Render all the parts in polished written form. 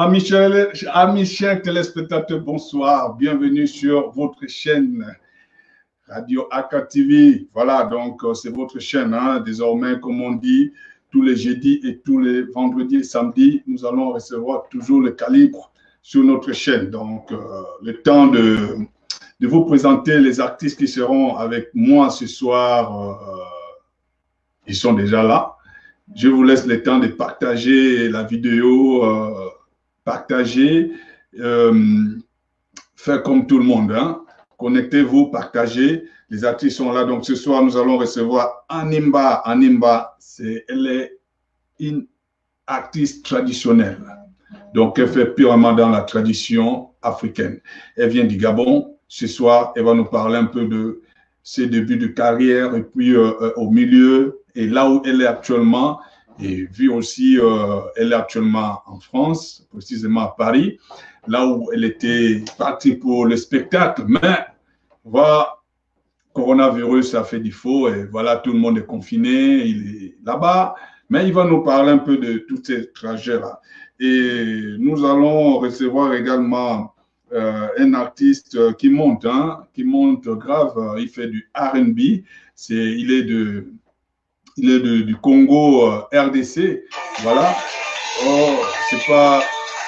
Amis chers téléspectateurs, bonsoir. Bienvenue sur votre chaîne Radio Aka TV. Voilà, donc c'est votre chaîne. Hein. Désormais, comme on dit, tous les jeudis et tous les vendredis et samedis, nous allons recevoir toujours le calibre sur notre chaîne. Donc, le temps de vous présenter les artistes qui seront avec moi ce soir, ils sont déjà là. Je vous laisse le temps de partager la vidéo, partager, faire comme tout le monde. Hein. Connectez-vous, partagez. Les artistes sont là. Donc, ce soir, nous allons recevoir Animba. Animba, elle est une artiste traditionnelle. Donc, elle fait purement dans la tradition africaine. Elle vient du Gabon. Ce soir, elle va nous parler un peu de ses débuts de carrière et puis au milieu et là où elle est actuellement. Et vu aussi, elle est actuellement en France, précisément à Paris, là où elle était partie pour le spectacle. Mais, voilà, coronavirus, ça fait défaut et voilà, tout le monde est confiné, il est là-bas. Mais il va nous parler un peu de tous ces trajets-là. Et nous allons recevoir également un artiste qui monte grave. Il fait du R&B. Il est du Congo RDC. Voilà. Oh, c'est pas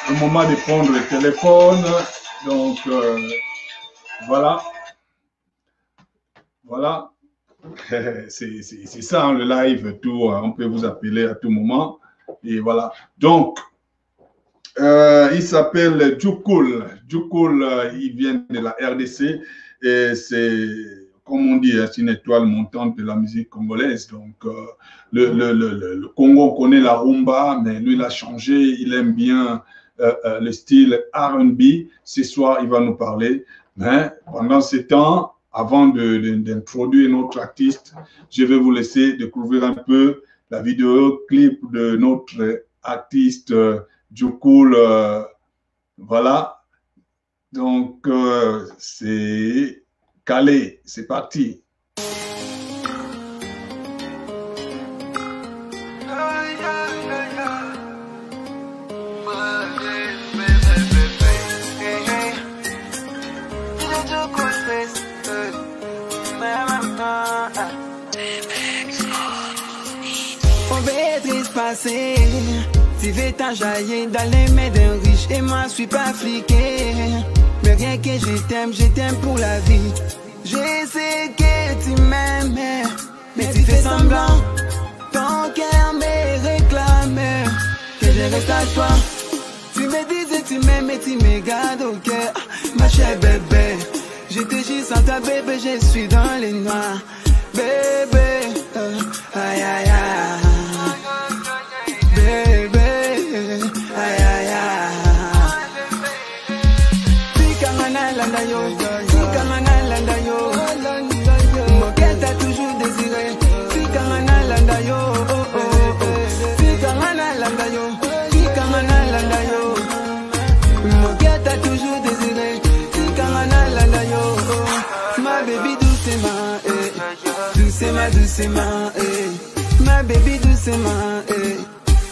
le moment de prendre le téléphone. Donc, voilà. Voilà. C'est ça, hein, le live, tout. On peut vous appeler à tout moment. Et voilà. Donc, il s'appelle Djoukul. Djoukul, il vient de la RDC. Et c'est, comme on dit, c'est une étoile montante de la musique congolaise. Donc, le Congo connaît la rumba, mais lui, il a changé. Il aime bien le style R&B. Ce soir, il va nous parler. Mais pendant ce temps, avant d'introduire notre artiste, je vais vous laisser découvrir un peu la vidéo clip de notre artiste Djoukul. Voilà. Donc, c'est calé. C'est parti. Tu veux t'enjailler dans les mains d'un riche et moi je suis pas fliqué. Mais rien que je t'aime pour la vie. Je sais que tu m'aimes, mais tu fais semblant. Ton cœur me réclame que je reste à toi. Tu me disais tu m'aimes et tu me gardes au cœur. Ma chère bébé, je te jure sans ta bébé je suis dans les noirs. Bébé, aïe aïe aïe. Toujours désiré, ma baby doucement, doucement, ma baby doucement,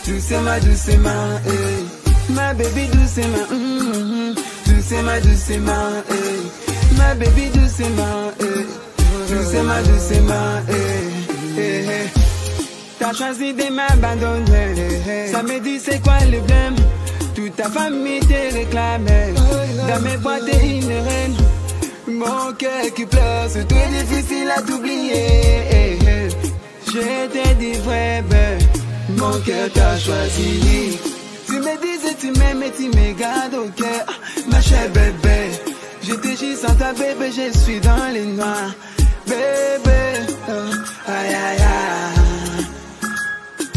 doucement, ma baby doucement, doucement, ma baby doucement, doucement, T'as choisi de m'abandonner, ça me dit c'est quoi le problème? Toute ta famille te réclame, dans mes boîtes t'es une reine. Mon cœur qui pleure, c'est très difficile à t'oublier. Je t'ai dit vrai, mon cœur t'a choisi. Tu me disais tu m'aimes et tu me gardes au cœur. Ma chère bébé, je te jure sans ta bébé, je suis dans les noirs. Bébé, aïe aïe aïe.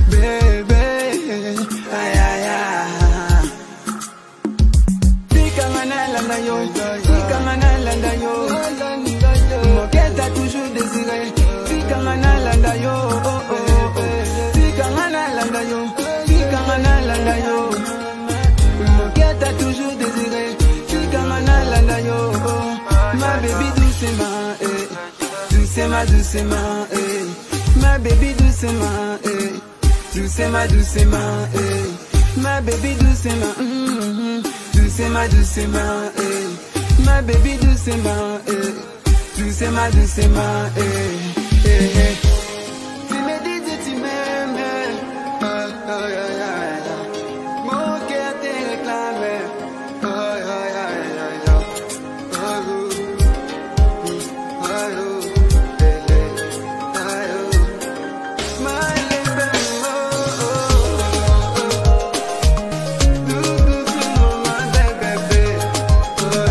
Bébé, aïe aïe aïe. Tikamana landa yo, tikamana landa yo. Mon cœur t'a toujours désiré. Tikamana landa yo, tikamana landa yo, tikamana landa yo. Mon cœur t'a toujours désiré. Tikamana landa yo. Ma baby doucement, doucement, ma baby doucement, doucement, ma baby doucement, doucement, eh. Ma baby doucement, eh. Doucement, doucement, eh. Eh, eh. Tu me dis que tu m'aimes, oh, oh, oh, oh, oh. Mon cœur te réclame, oh, oh, oh, oh, oh, oh, oh, oh, eh, eh, oh, my baby, oh, oh, oh, oh. Do, do, do, my baby, oh, oh,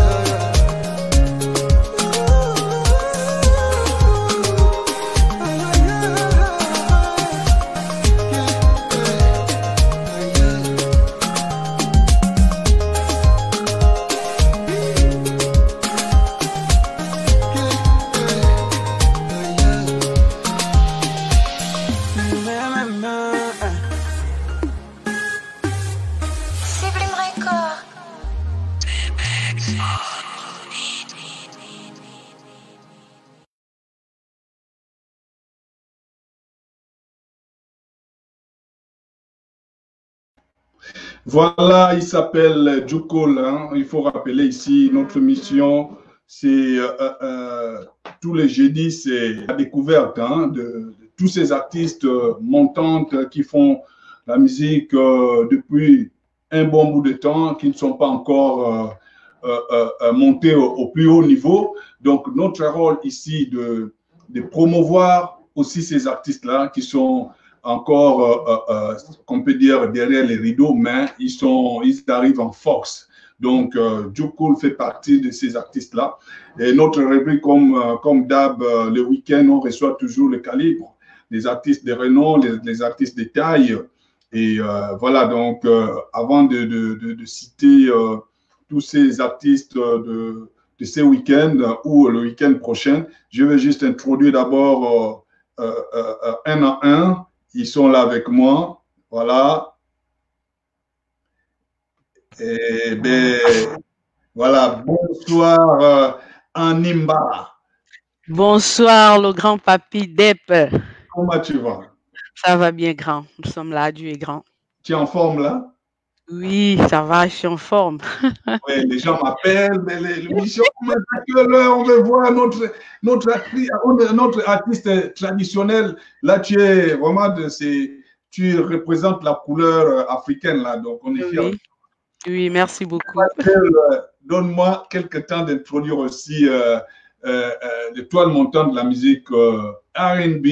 Sublime Record. Voilà, il s'appelle Djoukol, hein. Il faut rappeler ici, notre mission, c'est tous les jeudis, c'est la découverte hein, de tous ces artistes montantes qui font la musique depuis un bon bout de temps, qui ne sont pas encore montés au plus haut niveau. Donc, notre rôle ici de promouvoir aussi ces artistes-là qui sont encore, qu'on peut dire, derrière les rideaux, mais ils arrivent en force. Donc, Djoukol fait partie de ces artistes-là. Et notre rubrique, comme d'hab, le week-end, on reçoit toujours le calibre, les artistes de renom, les artistes de taille. Et voilà, donc, avant de citer tous ces artistes de ces week-ends ou le week-end prochain, je vais juste introduire d'abord un à un. Ils sont là avec moi. Voilà. Et ben, voilà. Bonsoir, Animba. Bonsoir, le grand papy Dep. Comment tu vas? Ça va bien, grand. Nous sommes là, Dieu est grand. Tu es en forme là? Oui, ça va, je suis en forme. Oui, les gens m'appellent, mais l'émission, on veut voir notre artiste traditionnel. Là, tu es vraiment tu représentes la couleur africaine là, donc on est fiers. Oui, oui, merci beaucoup. Donne-moi quelques temps d'introduire aussi l'étoile montante de la musique R&B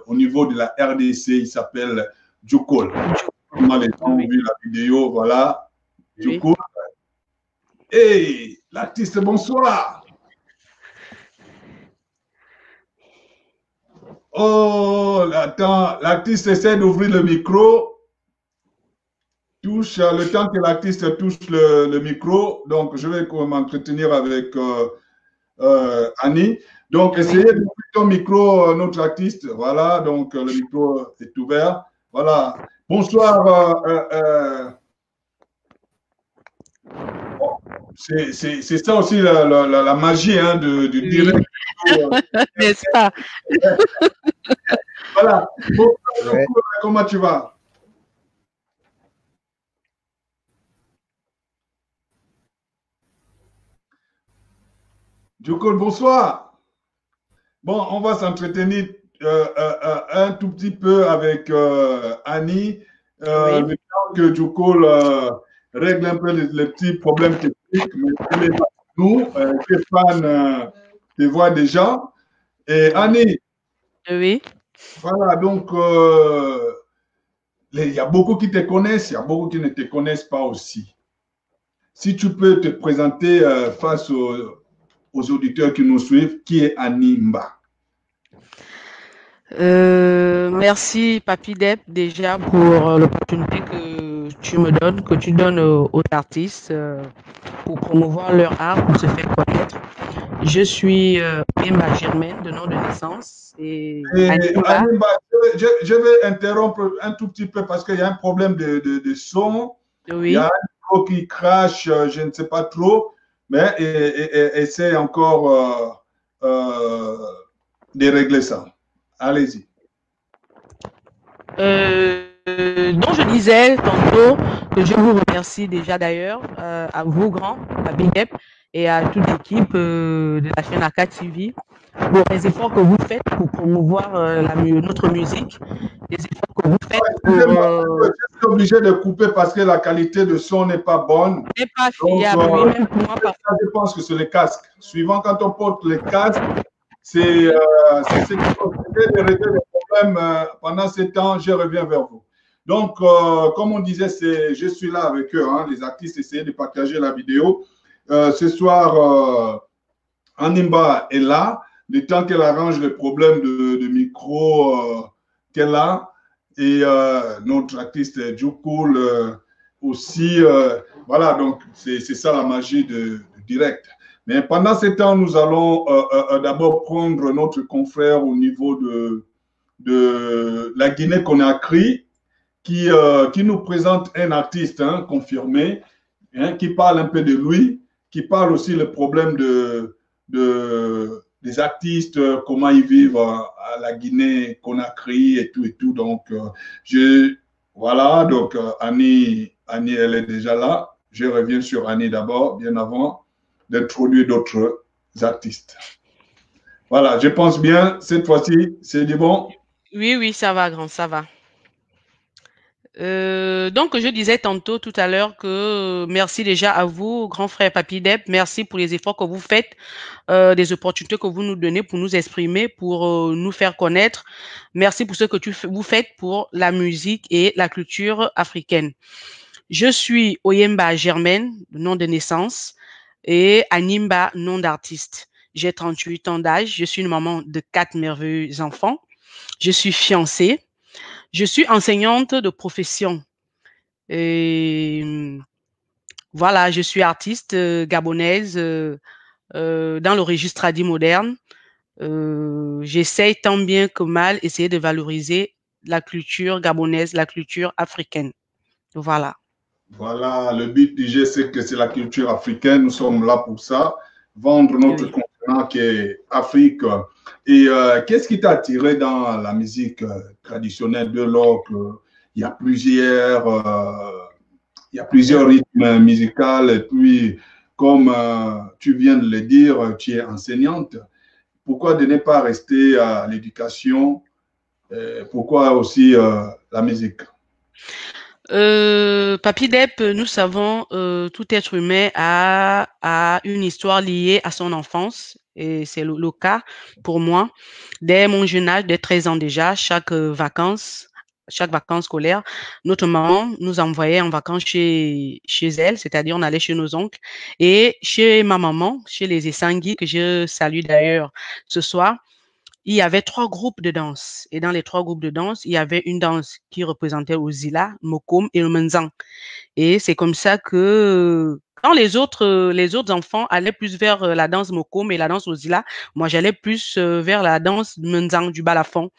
au niveau de la RDC. Il s'appelle Djoukol. Comment les gens ont vu la vidéo, voilà. Djoukol. Hey, l'artiste, bonsoir. Oh, attends, l'artiste essaie d'ouvrir le micro. Touche, le temps que l'artiste touche le micro. Donc, je vais m'entretenir avec Annie. Donc, essayez d'ouvrir ton micro, notre artiste. Voilà, donc le micro est ouvert. Voilà. Bonsoir. C'est ça aussi la magie hein, du direct. N'est-ce pas? Voilà. Bonsoir, ouais. Comment tu vas? Djoukol, bonsoir. Bon, on va s'entretenir un tout petit peu avec Annie. Oui. Le temps que Djoukol règle un peu les petits problèmes techniques, mais il est avec nous. Stéphane te voit déjà. Et Annie. Oui. Voilà, donc il y a beaucoup qui te connaissent, il y a beaucoup qui ne te connaissent pas aussi. Si tu peux te présenter face aux auditeurs qui nous suivent, qui est Annie Mba? Merci, Papy Dep, déjà pour l'opportunité que tu me donnes, que tu donnes aux artistes pour promouvoir leur art, pour se faire connaître. Je suis Mba Germaine, de nom de naissance. Et Annie Mba, je vais interrompre un tout petit peu parce qu'il y a un problème de son. Oui. Il y a un micro qui crache, je ne sais pas trop, mais essaie encore de régler ça. Allez-y. dont je disais tantôt que je vous remercie déjà d'ailleurs, à vous, grand, à Big Up et à toute l'équipe de la chaîne AK TV pour les efforts que vous faites pour promouvoir notre musique, les efforts que vous faites pour... Je suis obligé de couper parce que la qualité de son n'est pas bonne. n'est pas fiable, oui, même pour moi. Je pense que c'est les casques. Suivant quand on porte les casques, c'est ce qui peut régler les problèmes. Pendant ce temps, je reviens vers vous. Donc, comme on disait, je suis là avec eux, hein, les artistes, essayez de partager la vidéo. Ce soir, Animba est là, le temps qu'elle arrange les problèmes de micro qu'elle a. Et notre artiste Djokoul aussi. Voilà, donc c'est ça la magie de direct. Mais pendant ce temps, nous allons d'abord prendre notre confrère au niveau de la Guinée-Conakry qui nous présente un artiste confirmé, qui parle un peu de lui, qui parle aussi le problème des artistes, comment ils vivent à la Guinée-Conakry et tout. Donc, voilà, donc Annie, elle est déjà là. Je reviens sur Annie d'abord, bien avant d'introduire d'autres artistes. Voilà, je pense bien, cette fois-ci, c'est du bon? Oui, oui, ça va, grand, ça va. Donc, je disais tantôt tout à l'heure que merci déjà à vous, grand frère Papy Deb. Merci pour les efforts que vous faites, des opportunités que vous nous donnez pour nous exprimer, pour nous faire connaître. Merci pour ce que vous faites pour la musique et la culture africaine. Je suis Oyemba Germaine, nom de naissance, et Animba, nom d'artiste. J'ai 38 ans d'âge. Je suis une maman de 4 merveilleux enfants. Je suis fiancée. Je suis enseignante de profession. Et voilà, je suis artiste gabonaise dans le registre tradi moderne. J'essaye tant bien que mal essayer de valoriser la culture gabonaise, la culture africaine. Voilà. Voilà, le but du jeu, c'est que c'est la culture africaine. Nous sommes là pour ça, vendre notre continent qui est Afrique. Et qu'est-ce qui t'a attiré dans la musique traditionnelle de l'Ocre? Il y a plusieurs rythmes musicaux. Et puis, comme tu viens de le dire, tu es enseignante. Pourquoi de ne pas rester à l'éducation? Pourquoi aussi la musique? Papy Deb, nous savons, tout être humain a une histoire liée à son enfance, et c'est le cas pour moi. Dès mon jeune âge, dès 13 ans déjà, chaque vacances scolaires, notre maman nous envoyait en vacances chez elle, c'est-à-dire on allait chez nos oncles, et chez ma maman, chez les Essangui, que je salue d'ailleurs ce soir. Il y avait 3 groupes de danse. Et dans les 3 groupes de danse, il y avait une danse qui représentait Ozila, Mokom et le Menzang. Et c'est comme ça que quand les autres enfants allaient plus vers la danse Mokom et la danse Ozila, moi j'allais plus vers la danse Menzang, du balafon.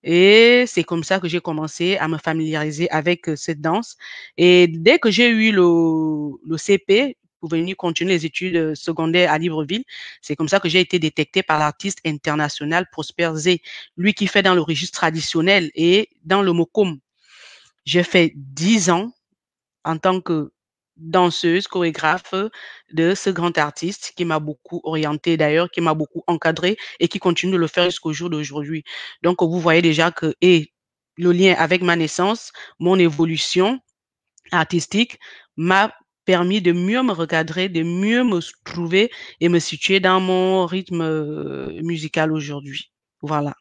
Et c'est comme ça que j'ai commencé à me familiariser avec cette danse. Et dès que j'ai eu le CP, pour venir continuer les études secondaires à Libreville. C'est comme ça que j'ai été détectée par l'artiste international Prosper Zé, lui qui fait dans le registre traditionnel et dans le Mokom. J'ai fait 10 ans en tant que danseuse, chorégraphe de ce grand artiste qui m'a beaucoup orientée d'ailleurs, qui m'a beaucoup encadrée et qui continue de le faire jusqu'au jour d'aujourd'hui. Donc, vous voyez déjà que le lien avec ma naissance, mon évolution artistique m'a permis de mieux me recadrer, de mieux me trouver et me situer dans mon rythme musical aujourd'hui. Voilà.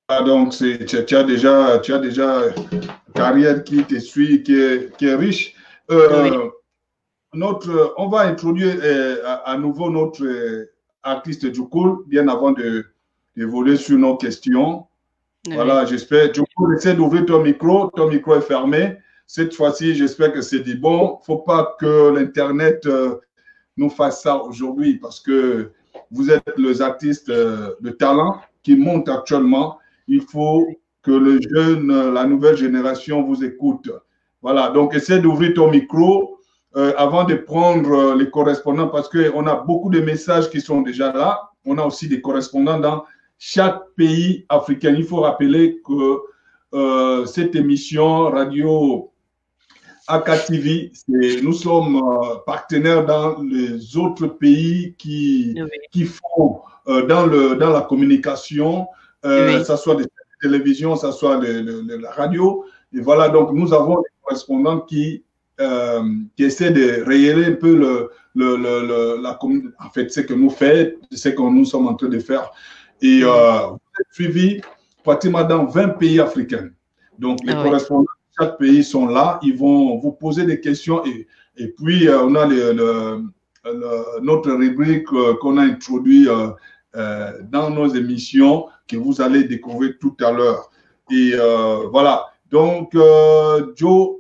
Ah, donc, tu as déjà une carrière qui te suit, qui est riche. Oui. On va introduire à nouveau notre artiste Djokoul, bien avant d'évoluer sur nos questions. Oui. Voilà, j'espère. Djokoul, essaie d'ouvrir ton micro est fermé. Cette fois-ci, j'espère que c'est du bon. Il ne faut pas que l'Internet nous fasse ça aujourd'hui parce que vous êtes les artistes de talent qui montent actuellement. Il faut que la nouvelle génération vous écoute. Voilà, donc essaie d'ouvrir ton micro avant de prendre les correspondants parce qu'on a beaucoup de messages qui sont déjà là. On a aussi des correspondants dans chaque pays africain. Il faut rappeler que cette émission radio AKTV. Nous sommes partenaires dans les autres pays qui font dans la communication, ça soit des télévisions, ça soit la radio. Et voilà, donc nous avons des correspondants qui essaient de rayer un peu en fait, ce que nous faisons, ce que nous sommes en train de faire. Et vous êtes suivis pratiquement dans 20 pays africains. Donc, les correspondants de chaque pays sont là. Ils vont vous poser des questions. Et puis, on a notre rubrique qu'on a introduite dans nos émissions que vous allez découvrir tout à l'heure. Et voilà. Donc, Joe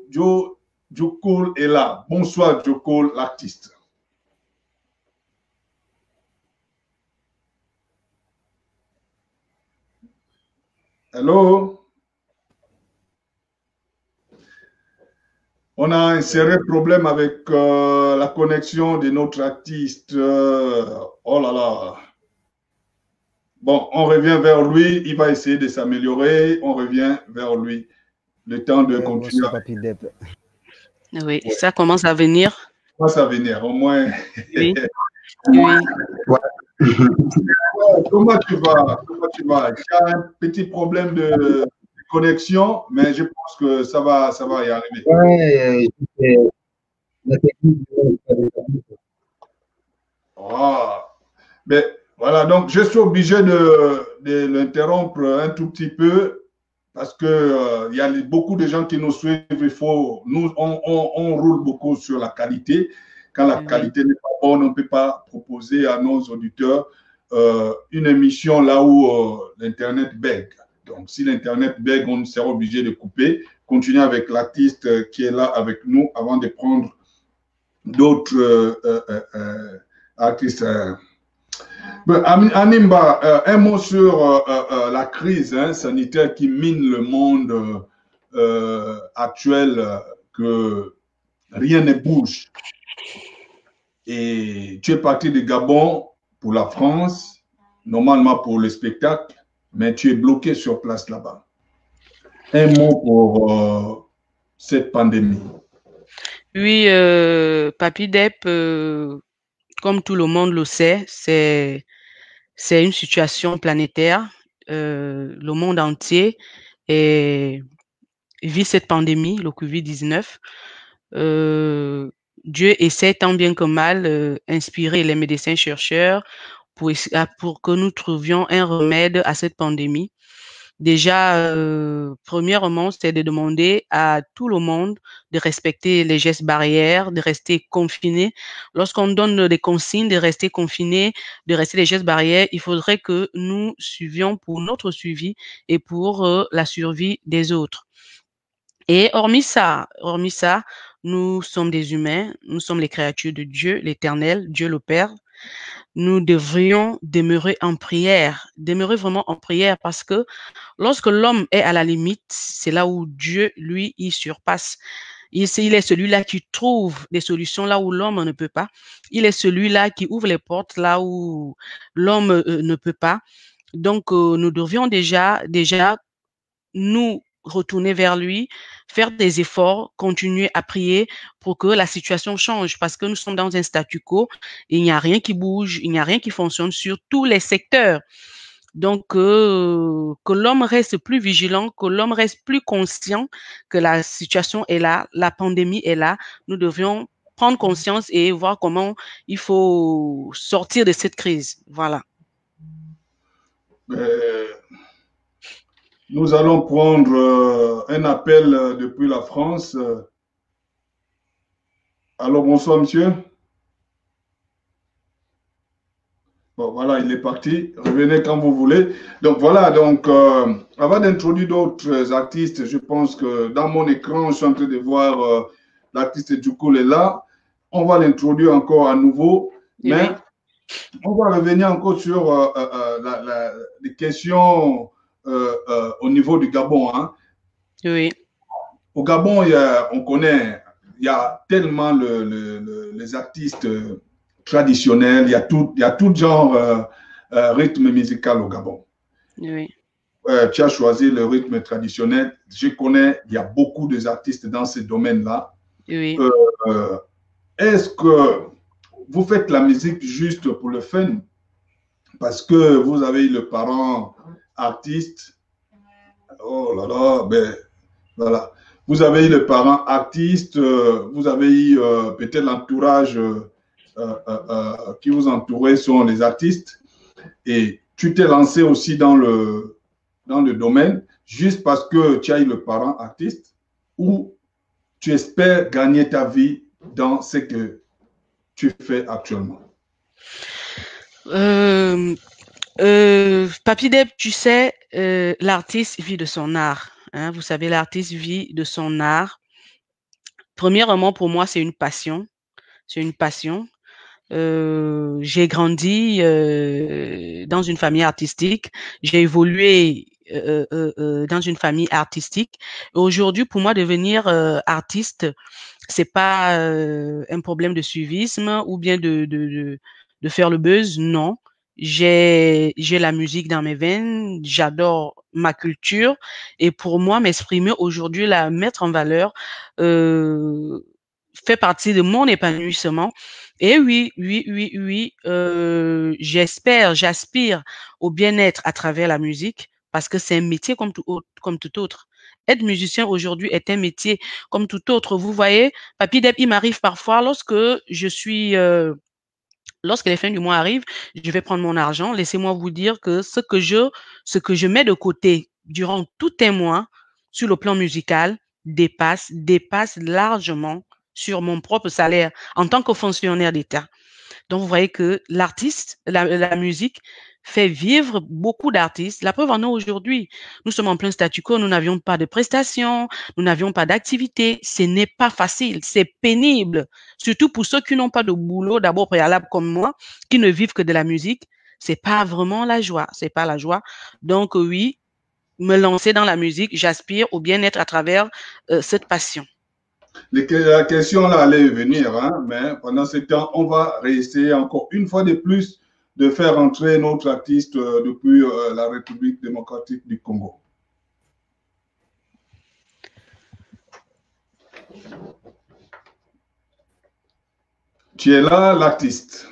Cole est là. Bonsoir, Joe Cole, l'artiste. Hello? On a un sérieux problème avec la connexion de notre artiste. Oh là là. Bon, on revient vers lui. Il va essayer de s'améliorer. On revient vers lui. Le temps de continuer. Oui, ça commence à venir. Ça commence à venir, au moins. Oui. Oui. Comment tu vas? Tu as un petit problème de connexion, mais je pense que ça va y arriver. La technique. Mais voilà, donc je suis obligé de l'interrompre un tout petit peu parce que y a beaucoup de gens qui nous suivent. On roule beaucoup sur la qualité. Quand la qualité n'est pas bonne, on ne peut pas proposer à nos auditeurs une émission là où l'Internet bègue. Donc, si l'Internet bègue, on sera obligé de couper, continuer avec l'artiste qui est là avec nous avant de prendre d'autres artistes. Animba, un mot sur la crise sanitaire qui mine le monde actuel, que rien ne bouge. Et tu es parti de Gabon pour la France, normalement pour le spectacle, mais tu es bloqué sur place là-bas. Un mot pour cette pandémie. Oui, Papi Dep, comme tout le monde le sait, c'est une situation planétaire. Le monde entier vit cette pandémie, le Covid-19. Dieu essaie tant bien que mal inspirer les médecins-chercheurs pour que nous trouvions un remède à cette pandémie. Déjà, premièrement, c'est de demander à tout le monde de respecter les gestes barrières, de rester confinés. Lorsqu'on donne des consignes de rester confinés, de rester les gestes barrières, il faudrait que nous suivions pour notre suivi et pour la survie des autres. Et hormis ça, nous sommes des humains, nous sommes les créatures de Dieu, l'Éternel, Dieu le Père. Nous devrions demeurer en prière, demeurer vraiment en prière, parce que lorsque l'homme est à la limite, c'est là où Dieu, lui, il surpasse. Il est celui-là qui trouve des solutions là où l'homme ne peut pas. Il est celui-là qui ouvre les portes là où l'homme ne peut pas. Donc, nous devrions déjà nous retourner vers lui, faire des efforts, continuer à prier pour que la situation change, parce que nous sommes dans un statu quo, il n'y a rien qui bouge, il n'y a rien qui fonctionne sur tous les secteurs. Donc, que l'homme reste plus vigilant, que l'homme reste plus conscient que la situation est là, la pandémie est là. Nous devrions prendre conscience et voir comment il faut sortir de cette crise. Voilà. Nous allons prendre un appel depuis la France. Alors, bonsoir, monsieur. Bon, voilà, il est parti. Revenez quand vous voulez. Donc, voilà, donc, avant d'introduire d'autres artistes, je pense que dans mon écran, je suis en train de voir l'artiste Djoukol est là. On va l'introduire encore à nouveau. Oui. Mais on va revenir encore sur les questions au niveau du Gabon. Hein. Oui. Au Gabon, on connaît, il y a tellement les artistes traditionnels, il y a tout genre rythme musical au Gabon. Oui. tu as choisi le rythme traditionnel. Je connais, il y a beaucoup d'artistes dans ce domaine-là. Oui. Est-ce que vous faites la musique juste pour le fun? Parce que vous avez eu le parent artiste. Oh là là, ben voilà. Vous avez eu le parent artiste, vous avez eu peut-être l'entourage qui vous entourait sont les artistes. Et tu t'es lancé aussi dans le domaine juste parce que tu as eu le parent artiste ou tu espères gagner ta vie dans ce que tu fais actuellement? Papy Deb, tu sais, l'artiste vit de son art. Hein, vous savez, l'artiste vit de son art. Premièrement, pour moi, c'est une passion. C'est une passion. J'ai grandi dans une famille artistique. J'ai évolué dans une famille artistique. Aujourd'hui, pour moi, devenir artiste, c'est pas un problème de suivisme ou bien de faire le buzz. Non, j'ai la musique dans mes veines. J'adore ma culture et pour moi, m'exprimer aujourd'hui, la mettre en valeur, fait partie de mon épanouissement. Et oui, j'aspire au bien-être à travers la musique parce que c'est un métier comme tout autre. Être musicien aujourd'hui est un métier comme tout autre. Vous voyez, Papy Deb, il m'arrive parfois lorsque les fins du mois arrivent, je vais prendre mon argent. Laissez-moi vous dire que ce que je mets de côté durant tout un mois sur le plan musical dépasse largement sur mon propre salaire en tant que fonctionnaire d'État. Donc, vous voyez que l'artiste, la musique fait vivre beaucoup d'artistes. La preuve en est aujourd'hui. Nous sommes en plein statu quo, nous n'avions pas de prestations, nous n'avions pas d'activité. Ce n'est pas facile, c'est pénible. Surtout pour ceux qui n'ont pas de boulot, d'abord préalable comme moi, qui ne vivent que de la musique. C'est pas vraiment la joie, c'est pas la joie. Donc, oui, me lancer dans la musique, j'aspire au bien-être à travers cette passion. La question là allait venir, hein, mais pendant ce temps, on va réessayer encore une fois de plus de faire entrer notre artiste depuis la République démocratique du Congo. Tu es là, l'artiste.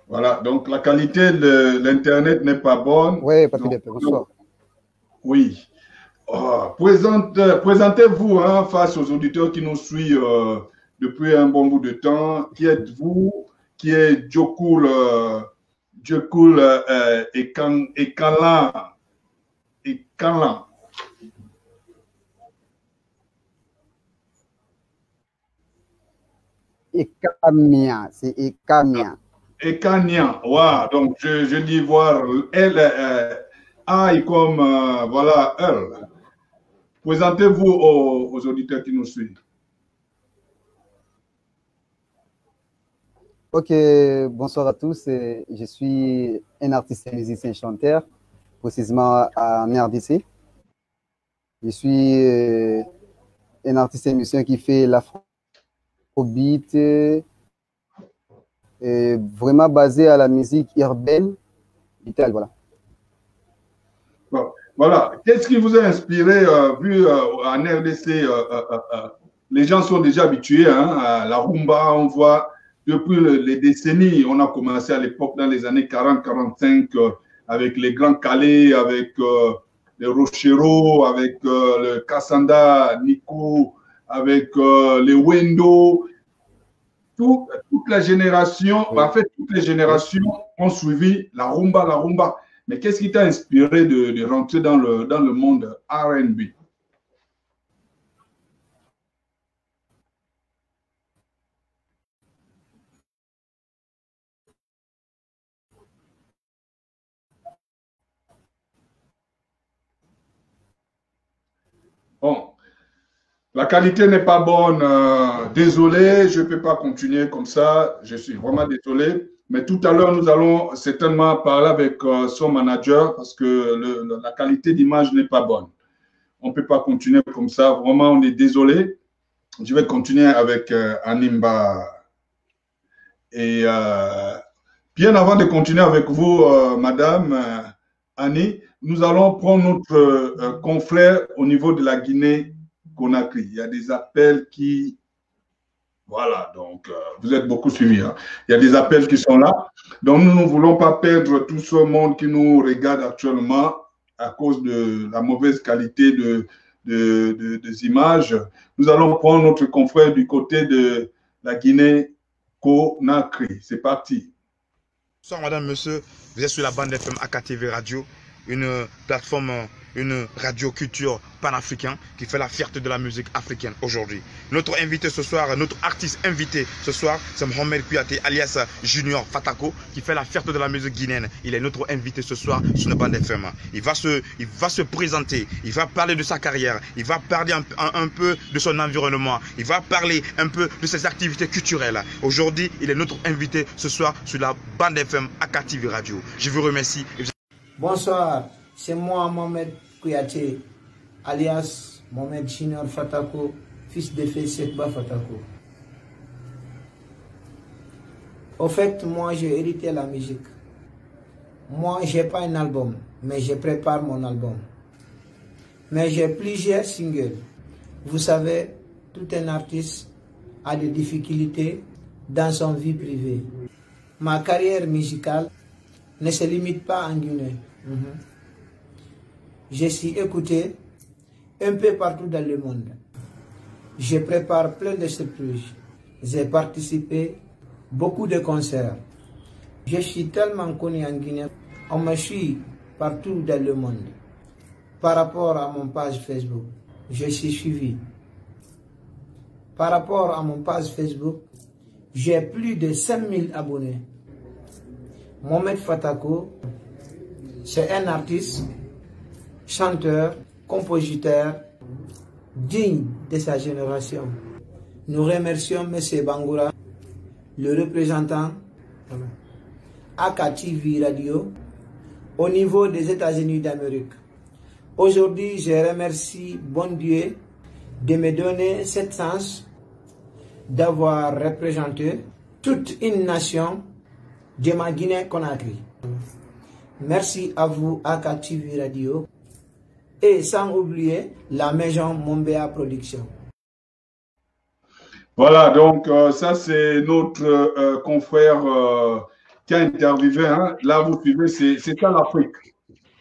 Voilà, donc la qualité de l'Internet n'est pas bonne. Oui, Papy Deb, bonsoir. Oui. Oh, présentez-vous hein, face aux auditeurs qui nous suivent depuis un bon bout de temps. Qui êtes-vous? Qui est Djokoul Ekala? Ekamia, c'est Ekamia. Ekania, wow. Donc je dis voir elle, I comme voilà, elle. Présentez-vous aux auditeurs qui nous suivent. Ok, bonsoir à tous. Je suis un artiste et musicien chanteur, précisément en RDC. Je suis un artiste et musicien qui fait l'afrobeat, vraiment basé à la musique urbaine, vitale, voilà. Bon, voilà. Qu'est-ce qui vous a inspiré, vu en RDC, les gens sont déjà habitués hein, à la rumba, on voit depuis les décennies, on a commencé à l'époque dans les années 40-45 avec les Grands Calais, avec les Rocheros, avec le Kassanda, Nico, avec les Wendo. Toute la génération, oui. En fait, toutes les générations ont suivi la rumba. Mais qu'est-ce qui t'a inspiré de rentrer dans le monde R&B? Bon, la qualité n'est pas bonne. Désolé, je ne peux pas continuer comme ça. Je suis vraiment désolé. Mais tout à l'heure, nous allons certainement parler avec son manager parce que la qualité d'image n'est pas bonne. On ne peut pas continuer comme ça. Vraiment, on est désolé. Je vais continuer avec Animba. Et bien avant de continuer avec vous, Madame Annie, nous allons prendre notre confrère au niveau de la Guinée-Conakry. Il y a des appels qui... Voilà, donc vous êtes beaucoup suivis. Hein. Il y a des appels qui sont là. Donc nous ne voulons pas perdre tout ce monde qui nous regarde actuellement à cause de la mauvaise qualité des images. Nous allons prendre notre confrère du côté de la Guinée-Conakry. C'est parti. Bonsoir, madame, monsieur. Vous êtes sur la bande FM AKTV Radio, une plateforme, une radio culture panafricaine qui fait la fierté de la musique africaine aujourd'hui. Notre invité ce soir, notre artiste invité ce soir, c'est Mohamed Kouyaté alias Junior Fatako qui fait la fierté de la musique guinéenne. Il est notre invité ce soir sur la bande FM. Il va se présenter, il va parler de sa carrière, il va parler un peu de son environnement, il va parler un peu de ses activités culturelles. Aujourd'hui, il est notre invité ce soir sur la bande FM AKTV Radio. Je vous remercie. Bonsoir, c'est moi Mohamed Kouyaté, alias Mohamed Junior Fatako, fils de Sekba Fatako. Au fait, moi j'ai hérité la musique. Moi j'ai pas un album, mais je prépare mon album. Mais j'ai plusieurs singles. Vous savez, tout un artiste a des difficultés dans son vie privée. Ma carrière musicale ne se limite pas en Guinée. Je suis écouté un peu partout dans le monde. Je prépare plein de surprises. J'ai participé à beaucoup de concerts. Je suis tellement connu en Guinée. On me suit partout dans le monde. Par rapport à mon page Facebook, je suis suivi. Par rapport à mon page Facebook, j'ai plus de 5000 abonnés. Mohamed Fatako, c'est un artiste, chanteur, compositeur, digne de sa génération. Nous remercions M. Bangoura, le représentant AKTV Radio, au niveau des États-Unis d'Amérique. Aujourd'hui, je remercie bon Dieu de me donner cette chance d'avoir représenté toute une nation de ma Guinée-Conakry. Merci à vous, AKTV Radio, et sans oublier la maison Mombea Production. Voilà, donc ça c'est notre confrère qui a interviewé. Hein. Là, vous suivez, c'est ça l'Afrique.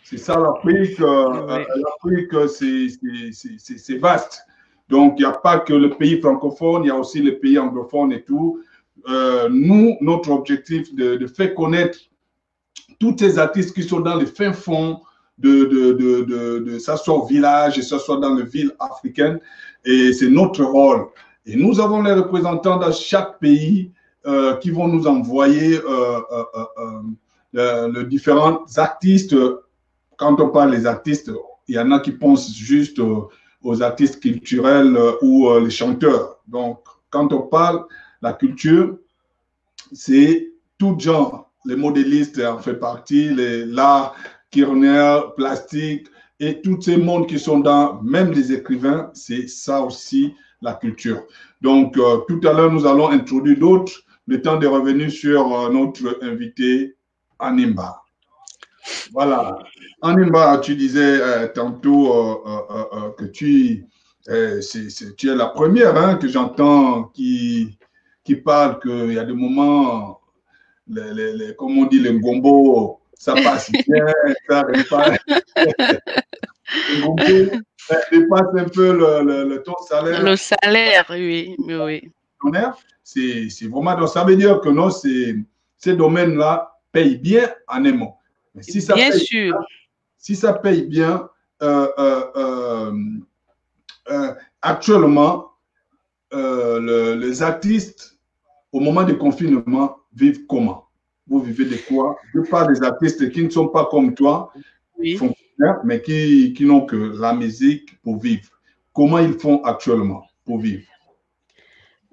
C'est ça l'Afrique. L'Afrique, c'est vaste. Donc, il n'y a pas que le pays francophone, il y a aussi le pays anglophone et tout. Nous, notre objectif de faire connaître tous ces artistes qui sont dans les fins fonds de ça soit au village et ça soit dans les villes africaines. Et c'est notre rôle. Et nous avons les représentants dans chaque pays qui vont nous envoyer les différents artistes. Quand on parle des artistes, il y en a qui pensent juste aux artistes culturels ou les chanteurs. Donc, quand on parle la culture, c'est tout genre. Les modélistes en fait partie, l'art, Kirner, plastique et tous ces mondes qui sont dans, même les écrivains, c'est ça aussi la culture. Donc, tout à l'heure, nous allons introduire d'autres, le temps de revenir sur notre invité, Animba. Voilà. Animba, tu disais tantôt que tu es la première hein, que j'entends qui parle qu'il y a des moments, comme on dit, les ngombo, ça passe bien, ça repasse. Les ngombo, ça dépasse un peu ton salaire. Le salaire, oui. Oui. C'est vraiment, donc ça veut dire que non, ces domaines-là payent bien en un mot. Mais si ça bien paye sûr. Bien, si ça paye bien, actuellement, les artistes, au moment du confinement, vivent comment? Vous vivez de quoi? Je parle des artistes qui ne sont pas comme toi, oui, fonctionnaires, mais qui n'ont que la musique pour vivre. Comment ils font actuellement pour vivre?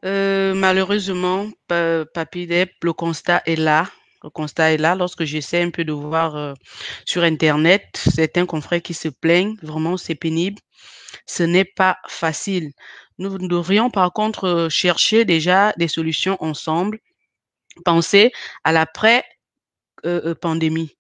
Malheureusement, Papi Dep, le constat est là. Le constat est là. Lorsque j'essaie un peu de voir sur Internet, certains confrères qui se plaignent, vraiment c'est pénible. Ce n'est pas facile. Nous devrions par contre chercher déjà des solutions ensemble penser à l'après-pandémie.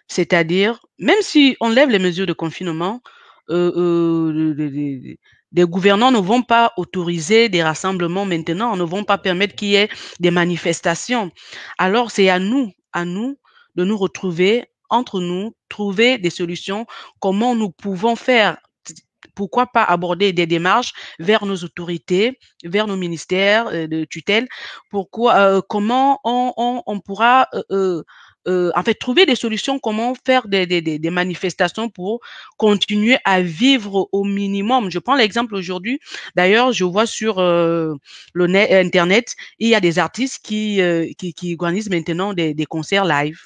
C'est-à-dire, même si on lève les mesures de confinement, des gouvernants ne vont pas autoriser des rassemblements maintenant, ne vont pas permettre qu'il y ait des manifestations. Alors, c'est à nous de nous retrouver entre nous, trouver des solutions, comment nous pouvons faire. Pourquoi pas aborder des démarches vers nos autorités, vers nos ministères de tutelle, comment on pourra en fait, trouver des solutions, comment faire des manifestations pour continuer à vivre au minimum. Je prends l'exemple aujourd'hui. D'ailleurs, je vois sur Internet, il y a des artistes qui organisent maintenant des concerts live.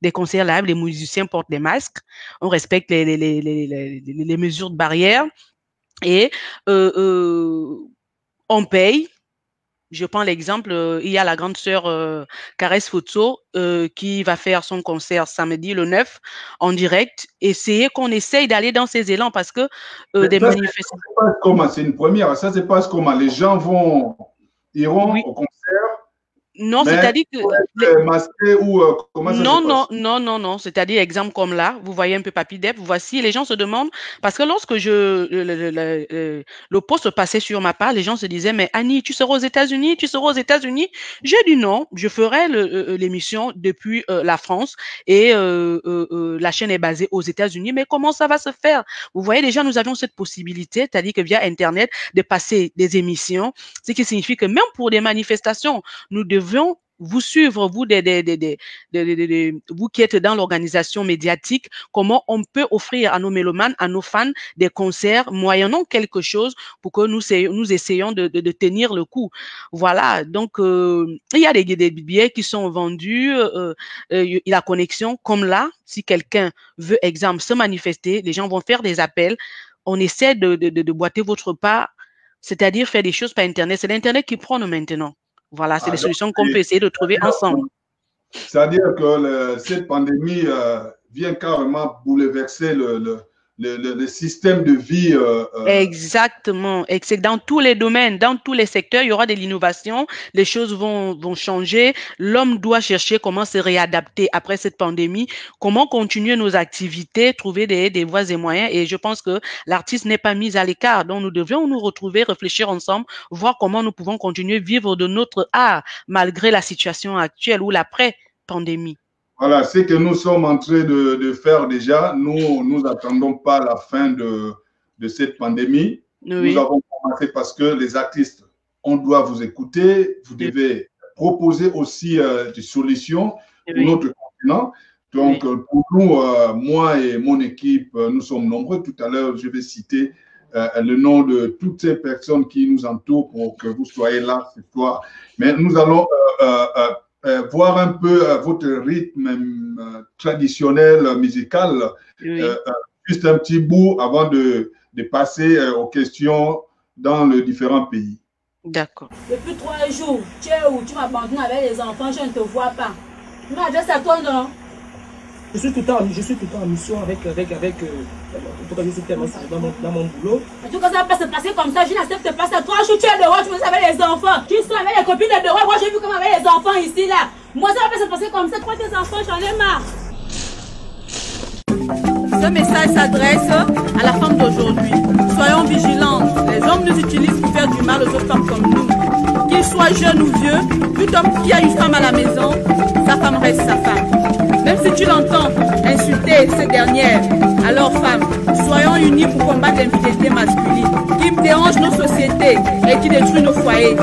Des concerts live, les musiciens portent des masques, on respecte les mesures de barrière et on paye. Je prends l'exemple, il y a la grande sœur Caresse Photo qui va faire son concert samedi le 9 en direct. Essayez qu'on essaye d'aller dans ces élans parce que des manifestations. C'est une première, ça se passe comment? Les gens iront au concert? Non, c'est-à-dire que masqué ou comment ça se passe? Non. C'est-à-dire, exemple comme là, vous voyez un peu Papy Dep, voici, les gens se demandent, parce que lorsque le post passait sur ma part, les gens se disaient, mais Annie, tu seras aux États-Unis? Tu seras aux États-Unis? J'ai dit non, je ferai l'émission depuis la France et la chaîne est basée aux États-Unis, mais comment ça va se faire? Vous voyez, déjà, nous avions cette possibilité, c'est-à-dire que via Internet, de passer des émissions, ce qui signifie que même pour des manifestations, nous devions vous suivre, vous qui êtes dans l'organisation médiatique, comment on peut offrir à nos mélomanes, à nos fans, des concerts moyennant quelque chose pour que nous essayons de tenir le coup. Voilà, donc il y a des billets qui sont vendus, la connexion, comme là, si quelqu'un veut, exemple, se manifester, les gens vont faire des appels, on essaie de boiter votre pas, c'est-à-dire faire des choses par Internet. C'est l'Internet qui prend maintenant. Voilà, c'est des solutions qu'on peut essayer de trouver ensemble. C'est-à-dire que cette pandémie vient carrément bouleverser le système de vie. Exactement. Et c'est dans tous les domaines, dans tous les secteurs, il y aura de l'innovation, les choses vont changer. L'homme doit chercher comment se réadapter après cette pandémie, comment continuer nos activités, trouver des voies et moyens. Et je pense que l'artiste n'est pas mis à l'écart. Donc, nous devions nous retrouver, réfléchir ensemble, voir comment nous pouvons continuer à vivre de notre art malgré la situation actuelle ou l'après-pandémie. Voilà, ce que nous sommes en train de faire déjà, nous n'attendons pas la fin de cette pandémie. Oui. Nous avons commencé parce que les artistes, on doit vous écouter, vous devez proposer aussi des solutions pour notre continent. Donc, pour nous, moi et mon équipe, nous sommes nombreux. Tout à l'heure, je vais citer le nom de toutes ces personnes qui nous entourent pour que vous soyez là ce soir. Mais nous allons voir un peu votre rythme traditionnel musical, juste un petit bout avant de passer aux questions dans les différents pays. D'accord. Depuis 3 jours, tu es où? Tu m'abandonnes avec les enfants, je ne te vois pas. Tu m'adresses à toi, non? Je suis tout le temps en mission avec en tout cas, je suis tellement dans mon boulot. En tout cas, ça va pas se passer comme ça. Je n'accepte pas ça. 3 jours, tu es dehors, tu me dis avec les enfants. Tu sont avec les copines de dehors. Moi, j'ai vu comment avec les enfants ici, là. Moi, ça va pas se passer comme ça. Toi, tes enfants, j'en ai marre. Ce message s'adresse à la femme d'aujourd'hui. Soyons vigilantes. Les hommes nous utilisent pour faire du mal aux autres femmes comme nous. Qu'ils soient jeunes ou vieux, tout homme qui a une femme à la maison, sa femme reste sa femme. Même si tu l'entends insulter cette dernière, alors femme, soyons unis pour combattre l'infidélité masculine qui dérange nos sociétés et qui détruit nos foyers.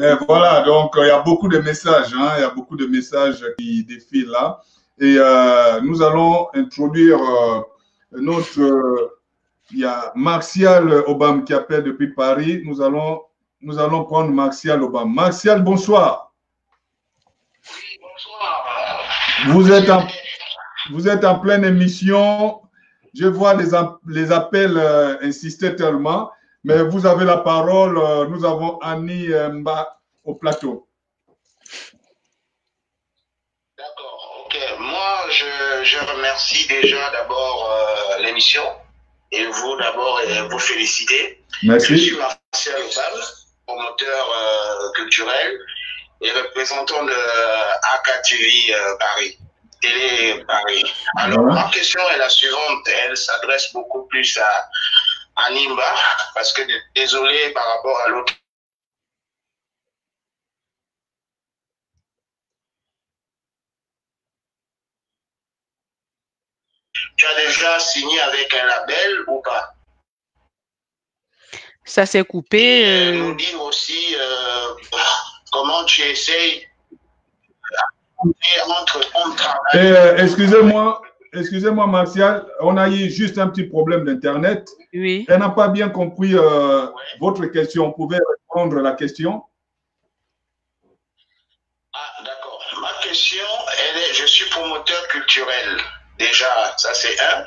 Et voilà, donc il y a beaucoup de messages, hein, il y a beaucoup de messages qui défilent là. Et nous allons introduire il y a Martial Obam qui appelle depuis Paris. Nous allons prendre Martial Obam. Martial, bonsoir. Oui, bonsoir. Vous êtes en pleine émission. Je vois les appels insister tellement, mais vous avez la parole. Nous avons Annie Mba au plateau. D'accord, ok. Moi, je remercie déjà d'abord l'émission et vous d'abord vous féliciter. Merci. Je suis Martial Obam, promoteur culturel et représentant de AKTV Paris. Télé Paris. Alors, ma question est la suivante. Elle s'adresse beaucoup plus à Nimba, parce que désolé par rapport à l'autre. Tu as déjà signé avec un label ou pas? Ça s'est coupé. Nous dire aussi comment tu essayes entre ton travail. Excusez-moi, Martial, on a eu juste un petit problème d'Internet. Oui. Elle n'a pas bien compris votre question. Vous pouvez répondre à la question? Ah, d'accord. Ma question, je suis promoteur culturel. Déjà, ça c'est un.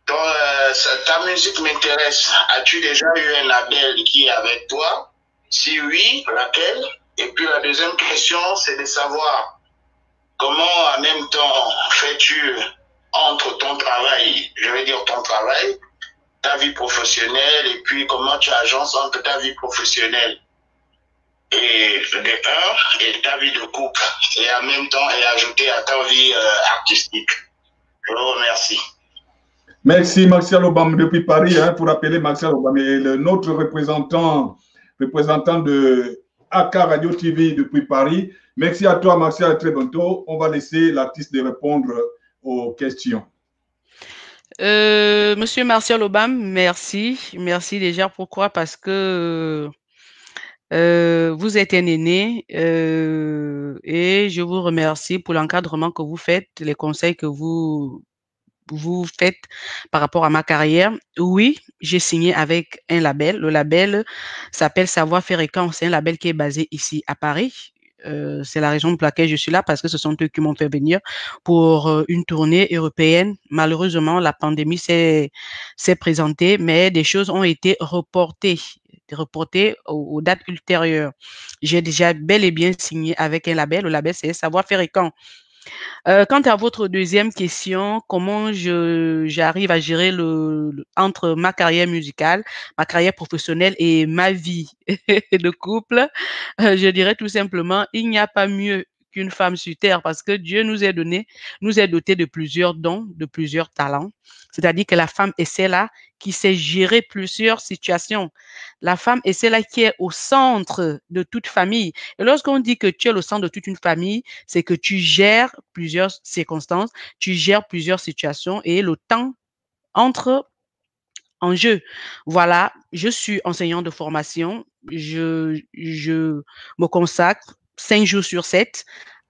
Donc, ta musique m'intéresse. As-tu déjà eu un label qui est avec toi? Si oui, laquelle? Et puis la deuxième question, c'est de savoir comment en même temps fais-tu entre ton travail, je vais dire ton travail, ta vie professionnelle, et puis comment tu agences entre ta vie professionnelle et ta vie de couple, et en même temps et ajouter à ta vie artistique. Je vous remercie. Merci Martial Obam depuis Paris. Pour rappeler, Martial Obam est notre représentant de AK Radio TV depuis Paris. Merci à toi, Martial. Très bientôt. On va laisser l'artiste de répondre aux questions. Monsieur Martial Obam, merci. Merci déjà. Pourquoi? Parce que vous êtes un aîné et je vous remercie pour l'encadrement que vous faites, les conseils que vous faites par rapport à ma carrière. Oui, j'ai signé avec un label. Le label s'appelle Savoir Fréquent. C'est un label qui est basé ici à Paris. C'est la raison pour laquelle je suis là, parce que ce sont eux qui m'ont fait venir pour une tournée européenne. Malheureusement, la pandémie s'est présentée, mais des choses ont été reportées aux dates ultérieures. J'ai déjà bel et bien signé avec un label. Le label, c'est Savoir Fréquent. Quant à votre deuxième question, comment j'arrive à gérer entre ma carrière musicale, ma carrière professionnelle et ma vie de couple, je dirais tout simplement, il n'y a pas mieux qu'une femme sur terre, parce que Dieu nous est doté de plusieurs dons, de plusieurs talents. C'est-à-dire que la femme est celle-là qui sait gérer plusieurs situations. La femme est celle-là qui est au centre de toute famille. Et lorsqu'on dit que tu es le centre de toute une famille, c'est que tu gères plusieurs circonstances, tu gères plusieurs situations et le temps entre en jeu. Voilà, je suis enseignant de formation. Je me consacre 5 jours sur 7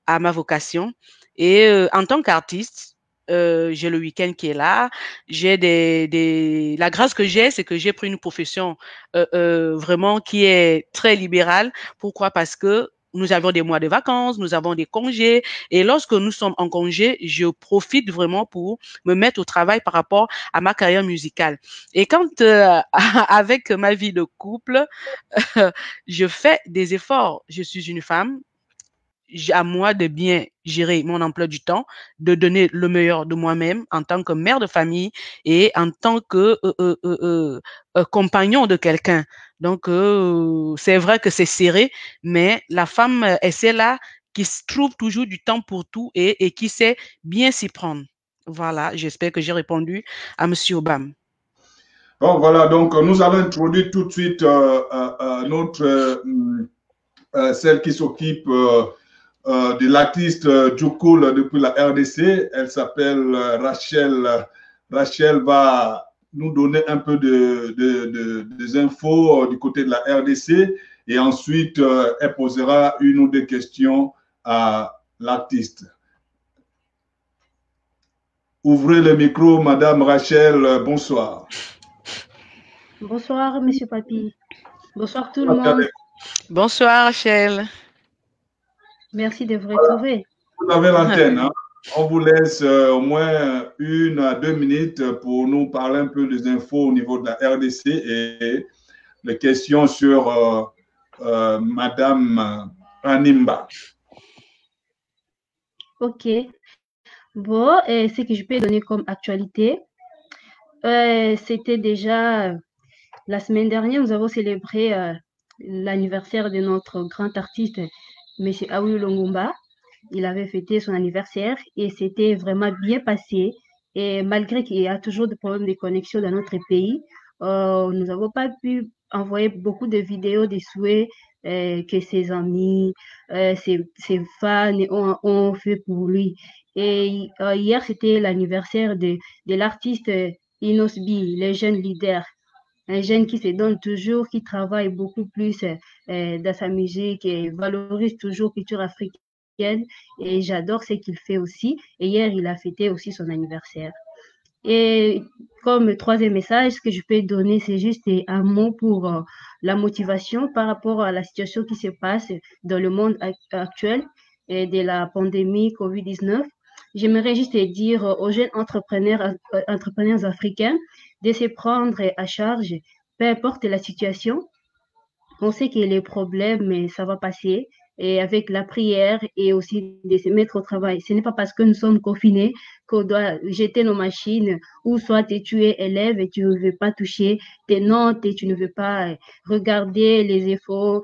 à ma vocation. Et en tant qu'artiste, j'ai le week-end qui est là. La grâce que j'ai, c'est que j'ai pris une profession vraiment qui est très libérale. Pourquoi? Parce que nous avons des mois de vacances, nous avons des congés. Et lorsque nous sommes en congé, je profite vraiment pour me mettre au travail par rapport à ma carrière musicale. Et quand, avec ma vie de couple, je fais des efforts. Je suis une femme. À moi de bien gérer mon emploi du temps, de donner le meilleur de moi-même en tant que mère de famille et en tant que compagnon de quelqu'un. Donc, c'est vrai que c'est serré, mais la femme est celle-là qui trouve toujours du temps pour tout et qui sait bien s'y prendre. Voilà, j'espère que j'ai répondu à M. Obam. Bon, voilà, donc nous allons introduire tout de suite celle qui s'occupe de l'artiste Djokoul depuis la RDC. Elle s'appelle Rachel. Rachel va nous donner un peu des infos du côté de la RDC et ensuite elle posera une ou deux questions à l'artiste. Ouvrez le micro, Madame Rachel, bonsoir. Bonsoir, Monsieur Papi. Bonsoir tout le monde. Bonsoir, Rachel. Merci de vous retrouver. Vous avez l'antenne. Hein? On vous laisse au moins 1 à 2 minutes pour nous parler un peu des infos au niveau de la RDC et les questions sur Madame Animba. Ok. Bon, et ce que je peux donner comme actualité, c'était déjà la semaine dernière, nous avons célébré l'anniversaire de notre grand artiste, M. Awi Longomba. Il avait fêté son anniversaire et c'était vraiment bien passé. Et malgré qu'il y a toujours des problèmes de connexion dans notre pays, nous n'avons pas pu envoyer beaucoup de vidéos de souhaits que ses amis, ses fans ont fait pour lui. Et hier, c'était l'anniversaire de l'artiste Inosbi, le jeune leader. Un jeune qui se donne toujours, qui travaille beaucoup plus dans sa musique et valorise toujours la culture africaine. Et j'adore ce qu'il fait aussi. Et hier, il a fêté aussi son anniversaire. Et comme troisième message, ce que je peux donner, c'est juste un mot pour la motivation par rapport à la situation qui se passe dans le monde actuel et de la pandémie COVID-19. J'aimerais juste dire aux jeunes entrepreneurs africains de se prendre à charge, peu importe la situation. On sait qu'il y a des problèmes, mais ça va passer. Et avec la prière et aussi de se mettre au travail. Ce n'est pas parce que nous sommes confinés qu'on doit jeter nos machines ou soit tu es élève et tu ne veux pas toucher tes notes et tu ne veux pas regarder les efforts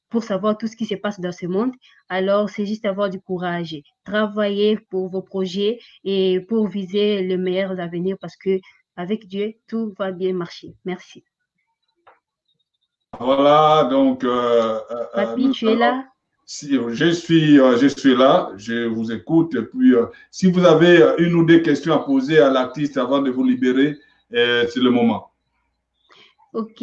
pour savoir tout ce qui se passe dans ce monde. Alors, c'est juste avoir du courage, travailler pour vos projets et pour viser les meilleurs avenirs parce que avec Dieu, tout va bien marcher. Merci. Voilà, donc... Papi, tu es là? Si, je suis là, je vous écoute. Et puis, si vous avez une ou deux questions à poser à l'artiste avant de vous libérer, c'est le moment. Ok.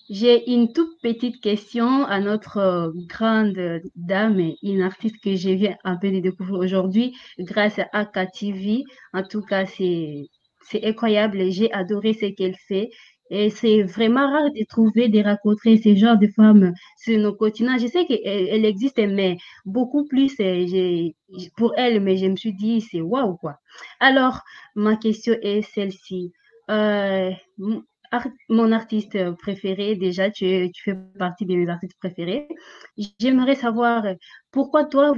J'ai une toute petite question à notre grande dame, une artiste que je viens un peu de découvrir aujourd'hui grâce à AKTV. En tout cas, c'est incroyable et j'ai adoré ce qu'elle fait. Et c'est vraiment rare de trouver, de rencontrer ce genre de femmes sur nos continents. Je sais qu'elle existe, mais beaucoup plus pour elle, mais je me suis dit, c'est waouh, quoi. Alors, ma question est celle-ci. Mon artiste préféré, déjà, tu fais partie de mes artistes préférés. J'aimerais savoir pourquoi toi,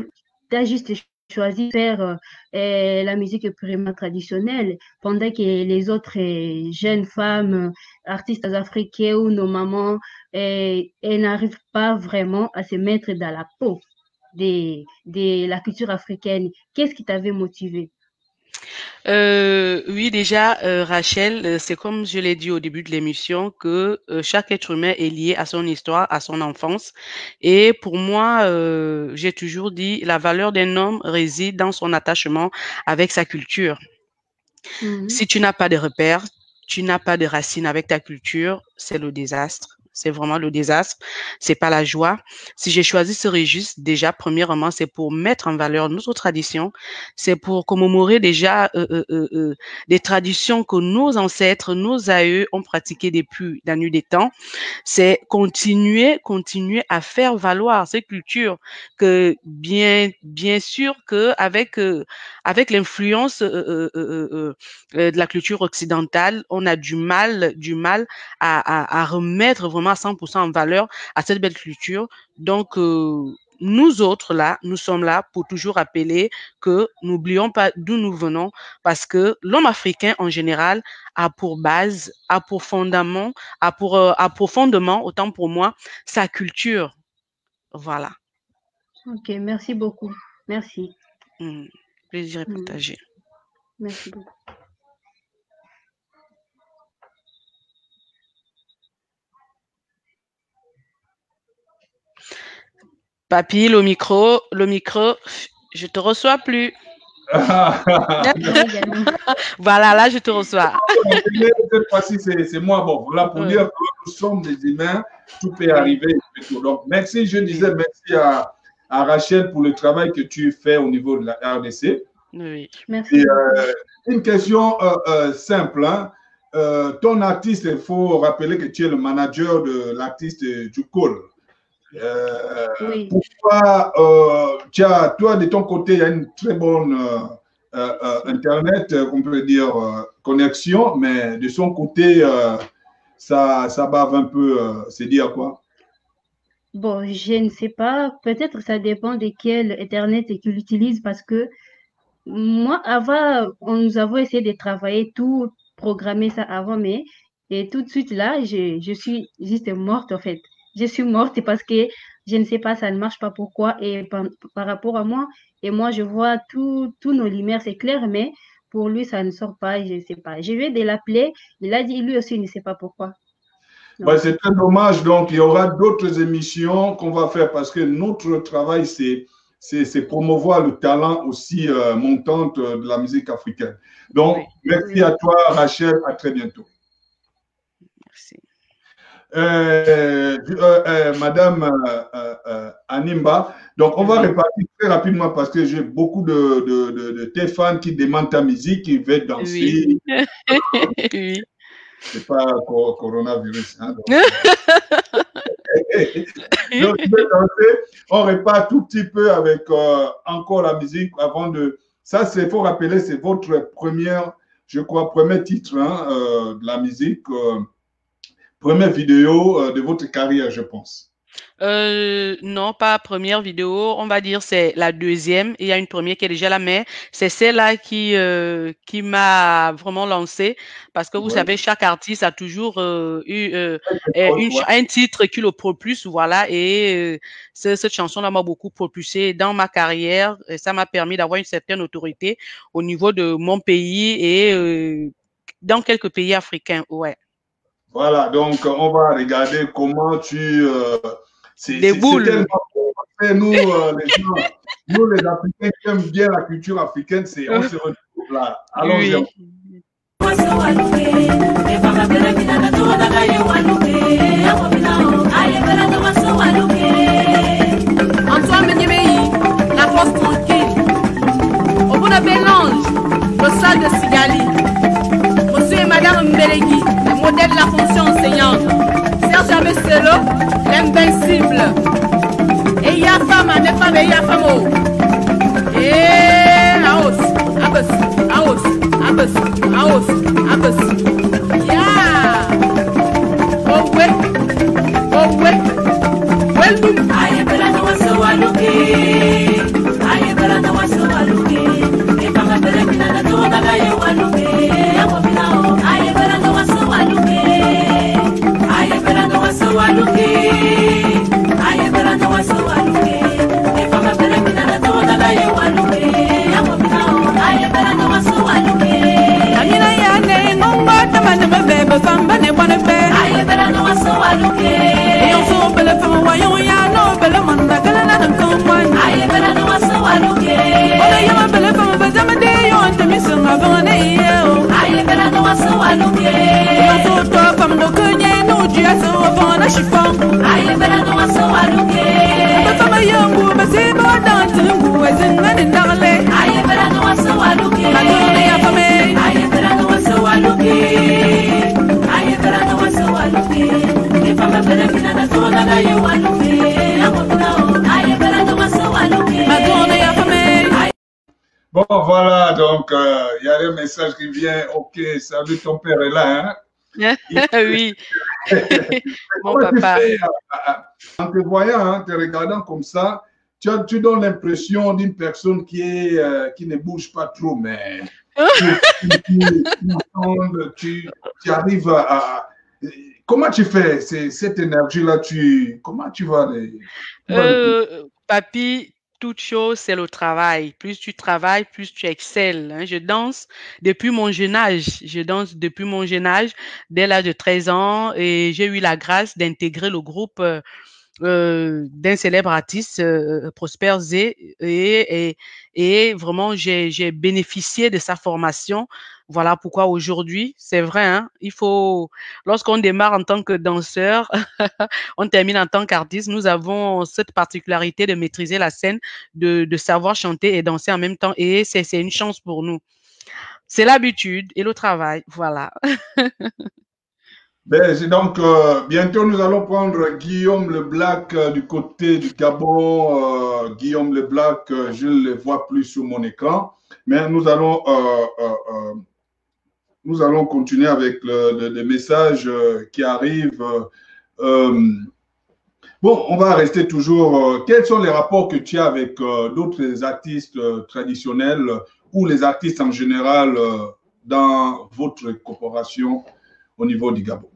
tu as juste choisi de faire la musique purement traditionnelle pendant que les autres jeunes femmes, artistes africains ou nos mamans, elles n'arrivent pas vraiment à se mettre dans la peau de la culture africaine. Qu'est-ce qui t'avait motivé? Oui, déjà, Rachel, c'est comme je l'ai dit au début de l'émission que chaque être humain est lié à son histoire, à son enfance. Et pour moi, j'ai toujours dit, la valeur d'un homme réside dans son attachement avec sa culture. Si tu n'as pas de repères, tu n'as pas de racines avec ta culture, c'est le désastre. C'est vraiment le désastre. C'est pas la joie. Si j'ai choisi ce registre, déjà, premièrement, c'est pour mettre en valeur notre tradition. C'est pour commémorer déjà des traditions que nos ancêtres, nos aïeux ont pratiquées depuis la nuit des temps. C'est continuer à faire valoir ces cultures que bien sûr que avec l'influence de la culture occidentale, on a du mal à remettre vraiment à 100% en valeur à cette belle culture. Donc, nous autres, là, nous sommes là pour toujours rappeler que n'oublions pas d'où nous venons parce que l'homme africain, en général, a pour base, a pour fondement, autant pour moi, sa culture. Voilà. Ok, merci beaucoup. Merci. Plaisir est partagé. Merci beaucoup. Papi, le micro, je te reçois plus. Voilà, là, je te reçois. Cette fois-ci, c'est moi. Bon, voilà pour dire que nous sommes des humains, tout peut arriver. Donc, merci, je disais merci à Rachel pour le travail que tu fais au niveau de la RDC. Oui. Merci. Et, une question simple. Hein. Ton artiste, il faut rappeler que tu es le manager de l'artiste Djoukol. Oui. Pourquoi, toi, de ton côté, il y a une très bonne Internet, on peut dire, connexion, mais de son côté, ça bave un peu. C'est dire quoi? Bon, je ne sais pas. Peut-être ça dépend de quel Internet qu'il utilise parce que moi, avant, nous avons essayé de travailler tout, programmer ça avant, mais et tout de suite là, je suis juste morte en fait. Je suis morte parce que je ne sais pas, ça ne marche pas pourquoi. Et par rapport à moi, et moi, je vois tous nos lumières, c'est clair, mais pour lui, ça ne sort pas, je ne sais pas. Je vais de l'appeler, il a dit lui aussi, il ne sait pas pourquoi. Ouais, c'est très dommage. Donc, il y aura d'autres émissions qu'on va faire parce que notre travail, c'est promouvoir le talent aussi montant de la musique africaine. Donc, merci à toi, Rachel. À très bientôt. Merci. Madame Animba, donc on va repartir très rapidement parce que j'ai beaucoup de tes fans qui demandent ta musique, qui veulent danser. Oui. Oui. C'est pas coronavirus. Hein, donc, on repart tout petit peu avec encore la musique avant de. Ça, il faut rappeler, c'est votre première, je crois, premier titre hein, de la musique, première vidéo de votre carrière, je pense. Non, pas première vidéo, on va dire c'est la deuxième. Il y a une première qui est déjà là, mais c'est celle-là qui m'a vraiment lancé parce que vous savez, chaque artiste a toujours eu un titre qui le propulse, voilà. Et cette chanson-là m'a beaucoup propulsé dans ma carrière. Et ça m'a permis d'avoir une certaine autorité au niveau de mon pays et dans quelques pays africains, ouais. Voilà, donc on va regarder comment tu déboule. Nous, les gens, nous, les Africains qui aiment bien la culture africaine, on se retrouve là. Allons-y. Oui. Antoine Benyemei, la force tranquille. Au bout de Bélange, le salle de Sigali. Monsieur et Madame Mbelegi, le modèle de la fonction enseignante. Serge Abesselo, l'invincible. Et ya femme, n'est pas mais ya femme. Et Aos, Abbas, Aos, Abbas, Aos, Abbas. Ya. Oh ouais, oh ouais. Welcome. Aye bela no waso waluki. Aye bela no waso waluki. E panga bela mina na to na ga yo waluki. Amo mina o. Aye bela no waso waluki. Aye bela no waso waluki. Aye bela no waso waluki. E panga bela mina na to na ga yo waluki. Amo mina o. Aye bela no waso waluki. Amina ya ne ngomba tamane bebe famba ne bwana be. Aye bela no waso waluki. Yo so bela fama wayo ya no bela manda kala na komwan. Aye bela no waso waluki. Ola ya bela fama bazama de yo ante misunga bone yo. Aye bela no waso waluki. Yo so to fam do kunye no dia so bona shifon. Aye bela no waso waluki. Fama yangu basibo dantungu wezinga ndale. Aye bela no waso waluki. Magone ya fame. Aye bela no waso waluki. Aye bela no waso waluki. If I'm a better than a told that I want to be, I want to know. I better know what's so I look at. Bon, voilà, donc il y a un message qui vient. Ok, salut, ton père est là. Hein? Oui. Mon papa. En te voyant, hein, te regardant comme ça, tu donnes l'impression d'une personne qui ne bouge pas trop, mais tu arrives à. Comment tu fais cette énergie-là? Comment tu vas Papi, toute chose, c'est le travail. Plus tu travailles, plus tu excelles. Hein. Je danse depuis mon jeune âge. Dès l'âge de 13 ans et j'ai eu la grâce d'intégrer le groupe d'un célèbre artiste, Prosper Zé, et vraiment j'ai bénéficié de sa formation. Voilà pourquoi aujourd'hui, c'est vrai, hein, il faut, lorsqu'on démarre en tant que danseur, on termine en tant qu'artiste, nous avons cette particularité de maîtriser la scène, de savoir chanter et danser en même temps, et c'est une chance pour nous. C'est l'habitude et le travail, voilà. Ben, donc, bientôt, nous allons prendre Guillaume Le Black du côté du Gabon. Guillaume Le Black, je ne le vois plus sur mon écran, mais nous allons continuer avec les messages qui arrivent. Bon, on va rester toujours. Quels sont les rapports que tu as avec d'autres artistes traditionnels ou les artistes en général dans votre corporation au niveau du Gabon?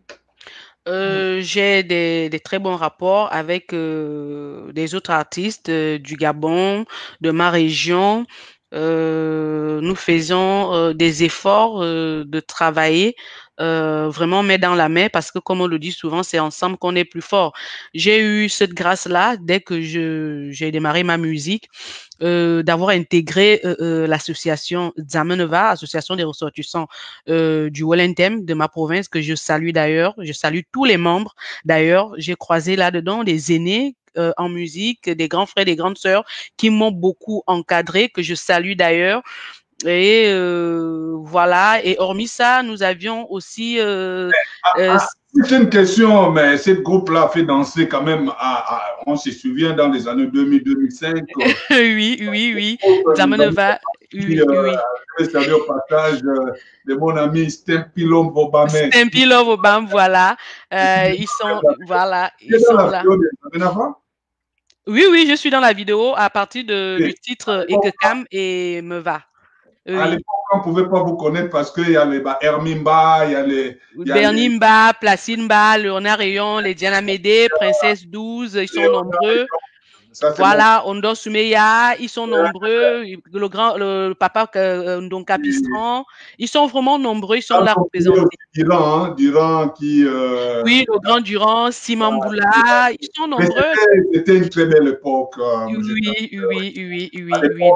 J'ai des très bons rapports avec des autres artistes du Gabon, de ma région. Nous faisons des efforts de travailler vraiment main dans la main, parce que comme on le dit souvent, c'est ensemble qu'on est plus fort. J'ai eu cette grâce-là dès que j'ai démarré ma musique, d'avoir intégré l'association Zameneva, association des ressortissants du Wellington de ma province, que je salue d'ailleurs. Je salue tous les membres. D'ailleurs, j'ai croisé là-dedans des aînés en musique, des grands frères, des grandes sœurs qui m'ont beaucoup encadré, que je salue d'ailleurs. Et voilà. Et hormis ça, nous avions aussi... c'est une question, mais ce groupe-là a fait danser quand même, on se souvient, dans les années 2000-2005. Oui. Zameneva, oui. Je salue au passage de mon ami Stempilom Vobame. Stempilom Vobame, voilà. Ils sont, voilà, ils sont là. Oui, je suis dans la vidéo à partir du titre Ekekam et Meva. Oui. À l'époque, on ne pouvait pas vous connaître parce qu'il y a les Hermimba, il y a les... Bernimba, Placinba, Léonard Rayon, les Diana Médé, Princesse 12, ils sont nombreux. Voilà, Ondo Sumeya, ils sont nombreux. Le papa donc Capistran, ils sont vraiment nombreux, ils sont là représentés. Durand qui... Oui, le grand Durand, Simon Boula, ils sont nombreux. C'était une très belle époque. Oui.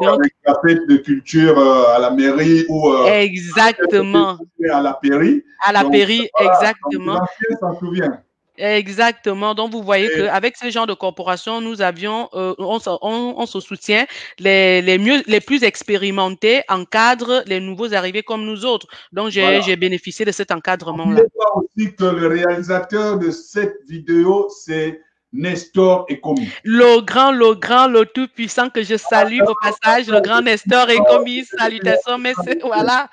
Donc, avec la fête de culture à la mairie ou... exactement. À la pairie. À la pairie, exactement. L'ancien s'en souvient. Exactement. Donc, vous voyez qu'avec ce genre de corporation, nous avions, on se soutient. Les plus expérimentés encadrent les nouveaux arrivés comme nous autres. Donc, j'ai bénéficié de cet encadrement-là. Je crois aussi que le réalisateur de cette vidéo, c'est Nestor Ekomi. Le grand, le tout puissant que je salue au passage, le grand Nestor Ekomi, salutations, mais voilà.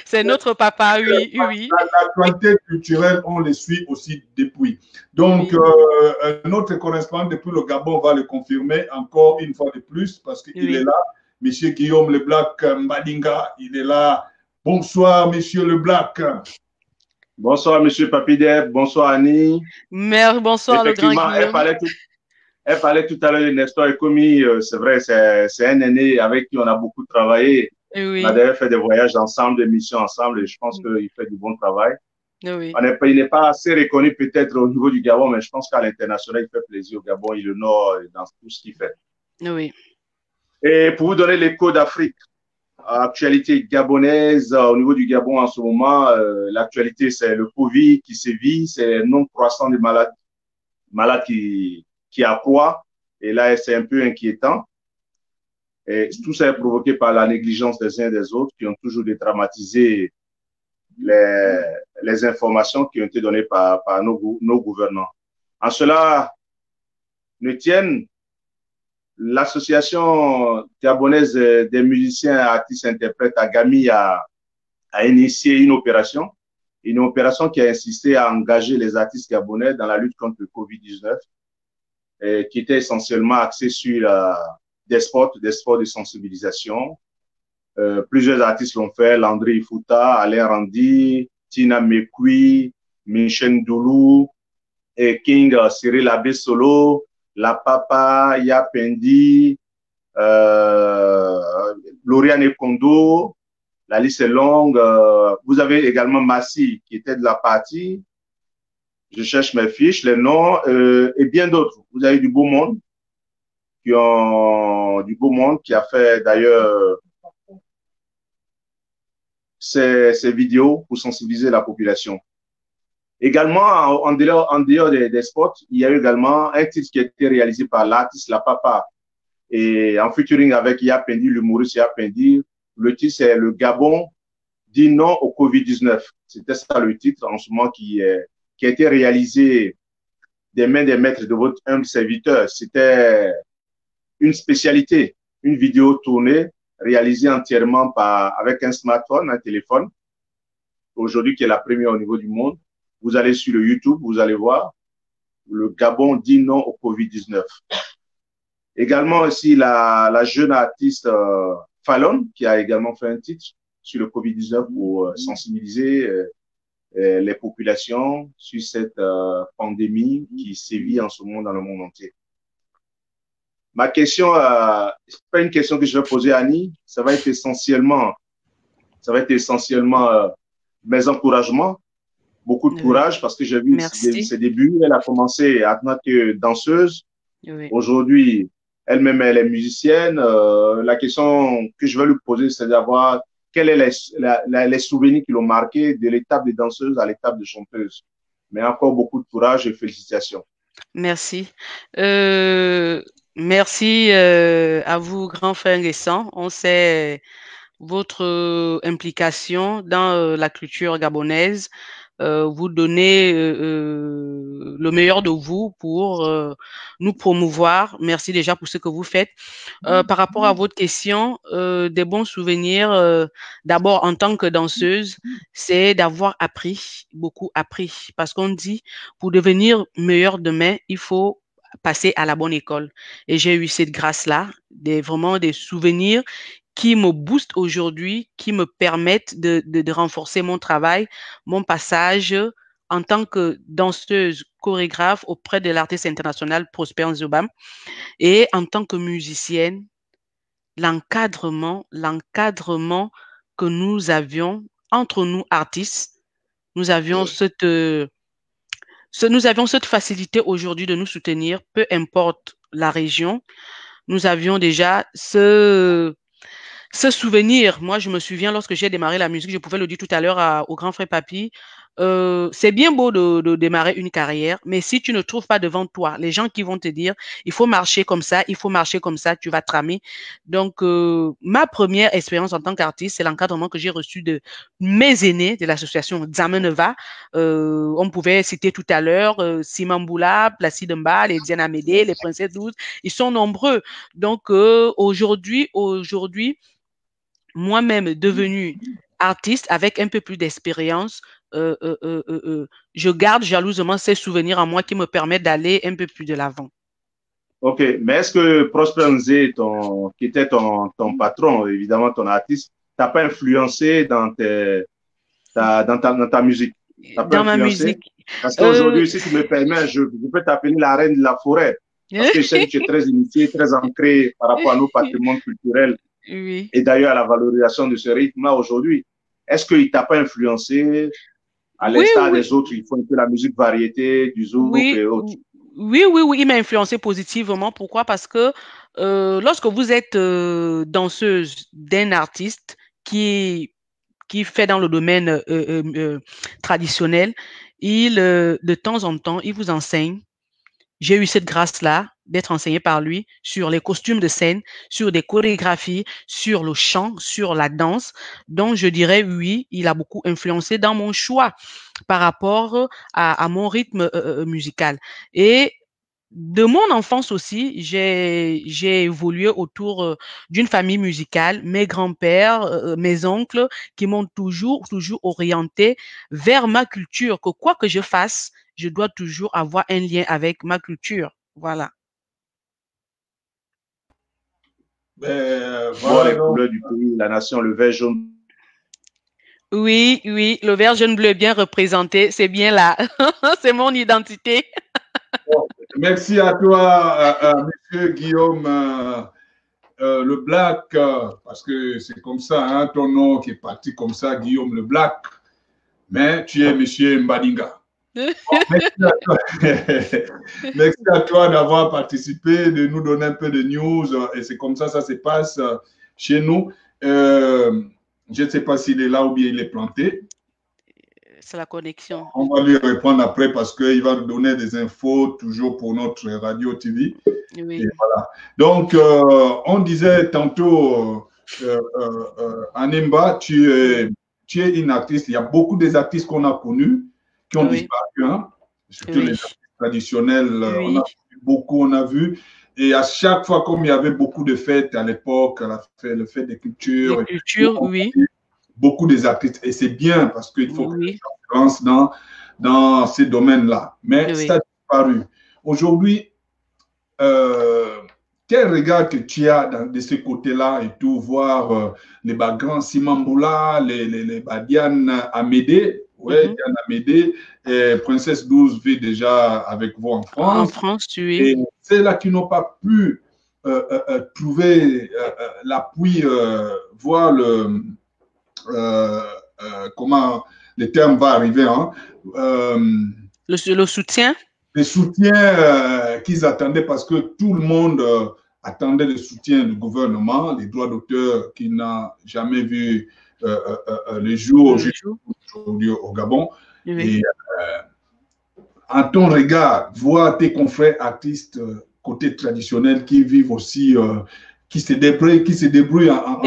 C'est notre papa, oui. L'actualité culturelle, on les suit aussi depuis. Donc, notre correspondant depuis le Gabon va le confirmer encore une fois de plus parce qu'il est là. Monsieur Guillaume Le Black Mbadinga, il est là. Bonsoir, Monsieur Le Black. Bonsoir, Monsieur Papideb. Bonsoir, Annie. Bonsoir, le grand Guillaume. Elle parlait tout à l'heure de Nestor Ekomi. C'est vrai, c'est un aîné avec qui on a beaucoup travaillé. Oui. On a d'ailleurs fait des voyages ensemble, des missions ensemble, et je pense qu'il fait du bon travail. Oui. Il n'est pas assez reconnu peut-être au niveau du Gabon, mais je pense qu'à l'international, il fait plaisir au Gabon, il honore dans tout ce qu'il fait. Oui. Et pour vous donner l'écho d'Afrique, actualité gabonaise, au niveau du Gabon en ce moment, l'actualité c'est le Covid qui sévit, c'est le nombre croissant de malades qui accroît, et là c'est un peu inquiétant. Et tout ça est provoqué par la négligence des uns et des autres qui ont toujours dédramatisé les informations qui ont été données par nos gouvernants. En cela, nous tiennent l'association gabonaise des musiciens, artistes, interprètes, Agami, a initié une opération qui a insisté à engager les artistes gabonais dans la lutte contre le Covid-19, qui était essentiellement axée sur des spots de sensibilisation. Plusieurs artistes l'ont fait, Landry Fouta, Alain Randy, Tina Mekwi, Michel Doulou, et King Cyril Abbé Solo, La Papa, Yapendi, Lauriane Kondo, la liste est longue. Vous avez également Massi qui était de la partie. Je cherche mes fiches, les noms et bien d'autres. Vous avez du beau monde qui a fait d'ailleurs ces vidéos pour sensibiliser la population. Également, en dehors des spots, il y a eu également un titre qui a été réalisé par l'artiste La Papa et en featuring avec Yapendi, l'humoriste Yapendi. Le titre, c'est Le Gabon dit non au Covid-19. C'était ça le titre en ce moment qui a été réalisé des mains des maîtres de votre humble serviteur. C'était une spécialité, une vidéo tournée, réalisée entièrement avec un smartphone, un téléphone, aujourd'hui qui est la première au niveau du monde. Vous allez sur le YouTube, vous allez voir, le Gabon dit non au Covid-19. Également aussi la jeune artiste Fallon, qui a également fait un titre sur le Covid-19 pour sensibiliser les populations sur cette pandémie qui sévit en ce moment dans le monde entier. Ma question, c'est pas une question que je vais poser à Annie, ça va être essentiellement mes encouragements, beaucoup de courage parce que j'ai vu ses débuts. Elle a commencé en tant que danseuse. Oui. Aujourd'hui, elle-même, elle est musicienne. La question que je vais lui poser, c'est d'avoir quels sont les souvenirs qui l'ont marqué de l'étape de danseuse à l'étape de chanteuse. Mais encore beaucoup de courage et félicitations. Merci. Merci à vous, grand frère Nguessan. On sait votre implication dans la culture gabonaise. Vous donnez le meilleur de vous pour nous promouvoir. Merci déjà pour ce que vous faites. Par rapport à votre question, des bons souvenirs, d'abord en tant que danseuse, c'est d'avoir appris, beaucoup appris. Parce qu'on dit, pour devenir meilleur demain, il faut passer à la bonne école. Et j'ai eu cette grâce-là, vraiment des souvenirs qui me boostent aujourd'hui, qui me permettent de renforcer mon travail, mon passage en tant que danseuse, chorégraphe auprès de l'artiste international Prosper Nzobam et en tant que musicienne, l'encadrement que nous avions entre nous artistes, nous avions cette facilité aujourd'hui de nous soutenir, peu importe la région. Nous avions déjà ce souvenir. Moi, je me souviens, lorsque j'ai démarré la musique, je pouvais le dire tout à l'heure au grand frère Papy, c'est bien beau de démarrer une carrière, mais si tu ne trouves pas devant toi les gens qui vont te dire, il faut marcher comme ça, il faut marcher comme ça, tu vas tramer. Donc, ma première expérience en tant qu'artiste, c'est l'encadrement que j'ai reçu de mes aînés de l'association Dzameneva. On pouvait citer tout à l'heure Simamboula, Placide Mba, les Diana Médé, les Princesses 12, ils sont nombreux. Donc, aujourd'hui, moi-même devenue artiste avec un peu plus d'expérience, je garde jalousement ces souvenirs en moi qui me permettent d'aller un peu plus de l'avant. Ok, mais est-ce que Prosper Nzé, qui était ton patron, évidemment ton artiste, t'a pas influencé dans ta musique? Dans ma musique. Parce qu'aujourd'hui, si tu me permets, je peux t'appeler la reine de la forêt. Parce que je sais que tu es très initiée, très ancrée par rapport à nos patrimoines culturels. Oui. Et d'ailleurs à la valorisation de ce rythme-là aujourd'hui. Est-ce qu'il ne t'a pas influencé à l'instar des autres? Il faut un peu la musique variété, du zouk et autres. Oui, il m'a influencé positivement. Pourquoi? Parce que lorsque vous êtes danseuse d'un artiste qui fait dans le domaine traditionnel, de temps en temps, il vous enseigne. J'ai eu cette grâce-là d'être enseignée par lui sur les costumes de scène, sur des chorégraphies, sur le chant, sur la danse. Donc, je dirais oui, il a beaucoup influencé dans mon choix par rapport à mon rythme musical. Et de mon enfance aussi, j'ai évolué autour d'une famille musicale, mes grands-pères, mes oncles qui m'ont toujours orienté vers ma culture, que quoi que je fasse, je dois toujours avoir un lien avec ma culture. Voilà. Voilà les couleurs du pays, la nation, le vert, jaune. Oui, le vert, jaune, bleu bien représenté, c'est bien là. C'est mon identité. Merci à toi, monsieur Guillaume le Black, parce que c'est comme ça, hein, ton nom qui est parti comme ça, Guillaume le Black. Mais tu es monsieur Mbadinga. Merci à toi, merci à toi d'avoir participé, de nous donner un peu de news. Et c'est comme ça se passe chez nous. Je ne sais pas s'il est là ou bien il est planté. C'est la connexion. On va lui répondre après parce qu'il va nous donner des infos toujours pour notre radio TV. Oui. Et voilà. Donc, on disait tantôt, Animba, tu es une artiste. Il y a beaucoup des artistes qu'on a connus qui ont disparu, hein? Surtout les artistes traditionnels. On a vu beaucoup, on a vu. Et à chaque fois, comme il y avait beaucoup de fêtes à l'époque, le fête des cultures. Les cultures, oui. Beaucoup des artistes. Et c'est bien parce qu'il faut que les gens se lancent dans ces domaines-là. Mais ça a disparu. Aujourd'hui, quel regard que tu as de ce côté-là et tout, voir les grands Simamboula, les Diane Amédée, Diane Amédée, et Princesse 12 vit déjà avec vous en France. En France, oui. Et c'est là qui n'ont pas pu trouver l'appui, voir comment le terme va arriver, hein? Le soutien? Le soutien qu'ils attendaient parce que tout le monde attendait le soutien du gouvernement, les droits d'auteur qui n'ont jamais vu le jour aujourd'hui au Gabon. Oui. Et en ton regard, voir tes confrères artistes côté traditionnel qui vivent aussi, qui se débrouillent en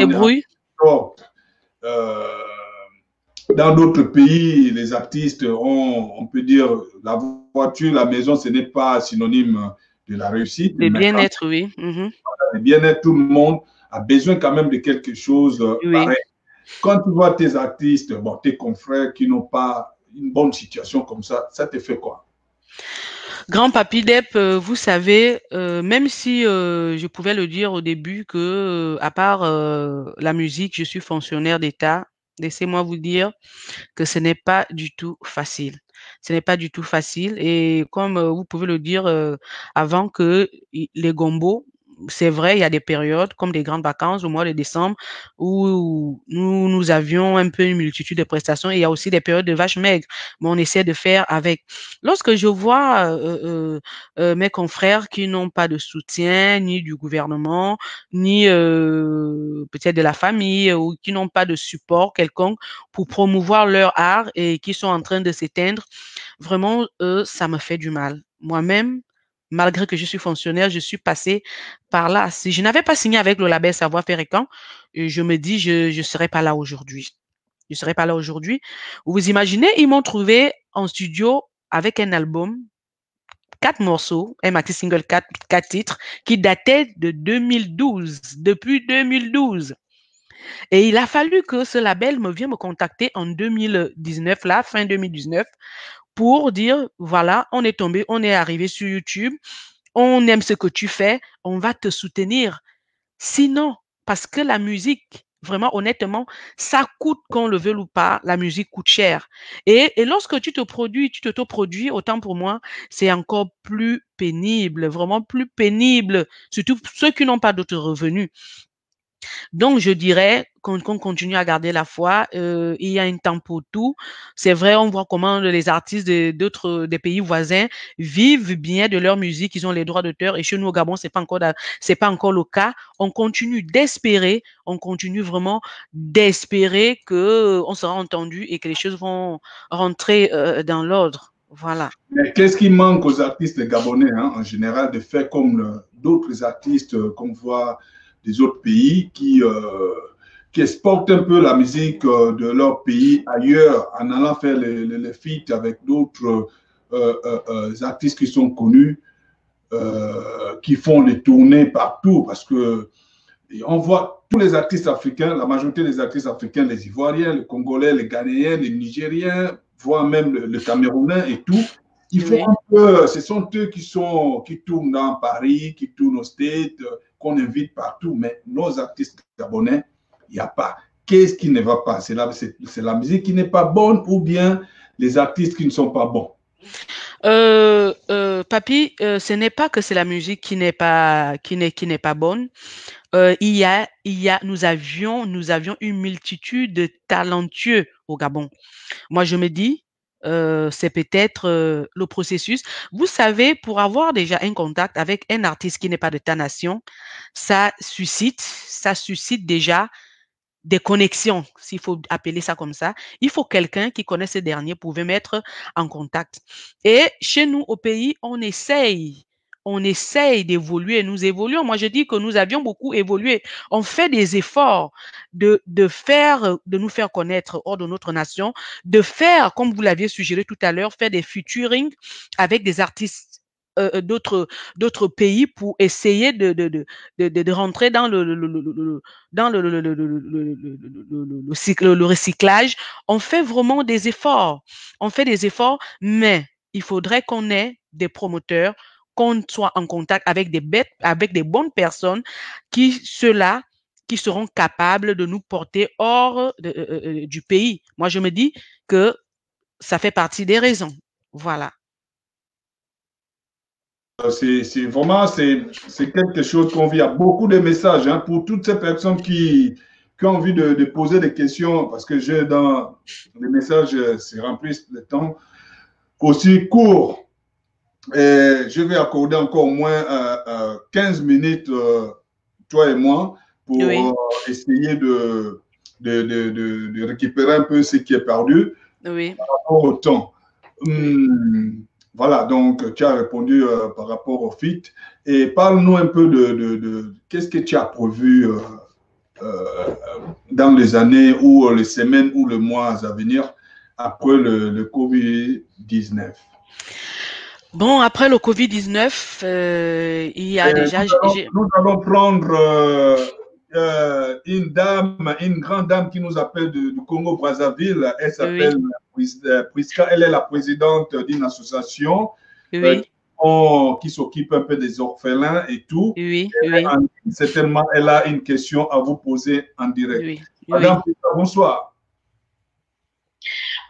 dans d'autres pays, les artistes ont, on peut dire, la voiture, la maison, ce n'est pas synonyme de la réussite. Le bien-être, oui. Le bien-être, tout le monde a besoin quand même de quelque chose pareil. Quand tu vois tes artistes, bon, tes confrères qui n'ont pas une bonne situation comme ça te fait quoi? Grand Papy Dep, vous savez, même si je pouvais le dire au début que, à part la musique, je suis fonctionnaire d'État, laissez-moi vous dire que ce n'est pas du tout facile. Ce n'est pas du tout facile. Et comme vous pouvez le dire avant que les gombos, c'est vrai, il y a des périodes comme des grandes vacances au mois de décembre où nous avions un peu une multitude de prestations et il y a aussi des périodes de vaches maigres, mais on essaie de faire avec. Lorsque je vois mes confrères qui n'ont pas de soutien ni du gouvernement, ni peut-être de la famille ou qui n'ont pas de support quelconque pour promouvoir leur art et qui sont en train de s'éteindre, vraiment, ça me fait du mal. Moi-même, malgré que je suis fonctionnaire, je suis passée par là. Si je n'avais pas signé avec le label Savoir-Faire et Quand, je me dis, je ne serais pas là aujourd'hui. Je ne serais pas là aujourd'hui. Vous imaginez, ils m'ont trouvé en studio avec un album, 4 morceaux, un maxi single 4 titres, qui datait de 2012, depuis 2012. Et il a fallu que ce label me vienne me contacter en 2019, là, fin 2019, pour dire, voilà, on est tombé, on est arrivé sur YouTube, on aime ce que tu fais, on va te soutenir. Sinon, parce que la musique, vraiment, honnêtement, ça coûte qu'on le veuille ou pas, la musique coûte cher. Et lorsque tu t'auto-produis, autant pour moi, c'est encore plus pénible, vraiment plus pénible, surtout ceux qui n'ont pas d'autres revenus. Donc, je dirais qu'on continue à garder la foi. Il y a un temps pour tout. C'est vrai, on voit comment les artistes des pays voisins vivent bien de leur musique. Ils ont les droits d'auteur. Et chez nous, au Gabon, c'est pas encore le cas. On continue d'espérer. On continue vraiment d'espérer que on sera entendu et que les choses vont rentrer dans l'ordre. Voilà. Mais qu'est-ce qui manque aux artistes gabonais, hein, en général, de faire comme d'autres artistes qu'on voit des autres pays qui exportent un peu la musique de leur pays ailleurs en allant faire les feats avec d'autres artistes qui sont connus, qui font les tournées partout parce que on voit tous les artistes africains, la majorité des artistes africains, les Ivoiriens, les Congolais, les Ghanéens, les Nigériens, voire même le Camerounais et tout. Ils font un peu, ce sont eux qui tournent dans Paris, qui tournent aux States, qu'on invite partout, mais nos artistes gabonais, il n'y a pas. Qu'est-ce qui ne va pas? C'est la musique qui n'est pas bonne ou bien les artistes qui ne sont pas bons? Papy, ce n'est pas que c'est la musique qui n'est pas bonne. Nous avions une multitude de talentueux au Gabon. Moi, je me dis, c'est peut-être le processus. Vous savez, pour avoir déjà un contact avec un artiste qui n'est pas de ta nation, ça suscite déjà des connexions, s'il faut appeler ça comme ça. Il faut quelqu'un qui connaît ces derniers pour vous mettre en contact. Et chez nous, au pays, on essaye d'évoluer. Nous évoluons. Moi, je dis que nous avions beaucoup évolué. On fait des efforts de nous faire connaître hors de notre nation, de faire, comme vous l'aviez suggéré tout à l'heure, faire des featuring avec des artistes d'autres pays pour essayer de rentrer dans le recyclage. On fait vraiment des efforts. Mais il faudrait qu'on ait des promoteurs, qu'on soit en contact avec des bonnes personnes qui seront capables de nous porter hors du pays. Moi, je me dis que ça fait partie des raisons. Voilà. C'est vraiment quelque chose qu'on vit. Il y a beaucoup de messages pour toutes ces personnes qui ont envie de poser des questions, parce que dans les messages, c'est rempli le temps aussi court. Et je vais accorder encore au moins 15 minutes, toi et moi, pour essayer de récupérer un peu ce qui est perdu par rapport au temps. Voilà, donc tu as répondu par rapport au feat. Et parle-nous un peu de qu'est-ce que tu as prévu dans les années ou les semaines ou les mois à venir après le Covid-19. Bon, après le Covid-19, il y a déjà... Nous allons prendre une grande dame qui nous appelle du Congo-Brazzaville. Elle s'appelle Priska. Elle est la présidente d'une association qui s'occupe un peu des orphelins et tout. Certainement, elle a une question à vous poser en direct. Madame Priska, bonsoir.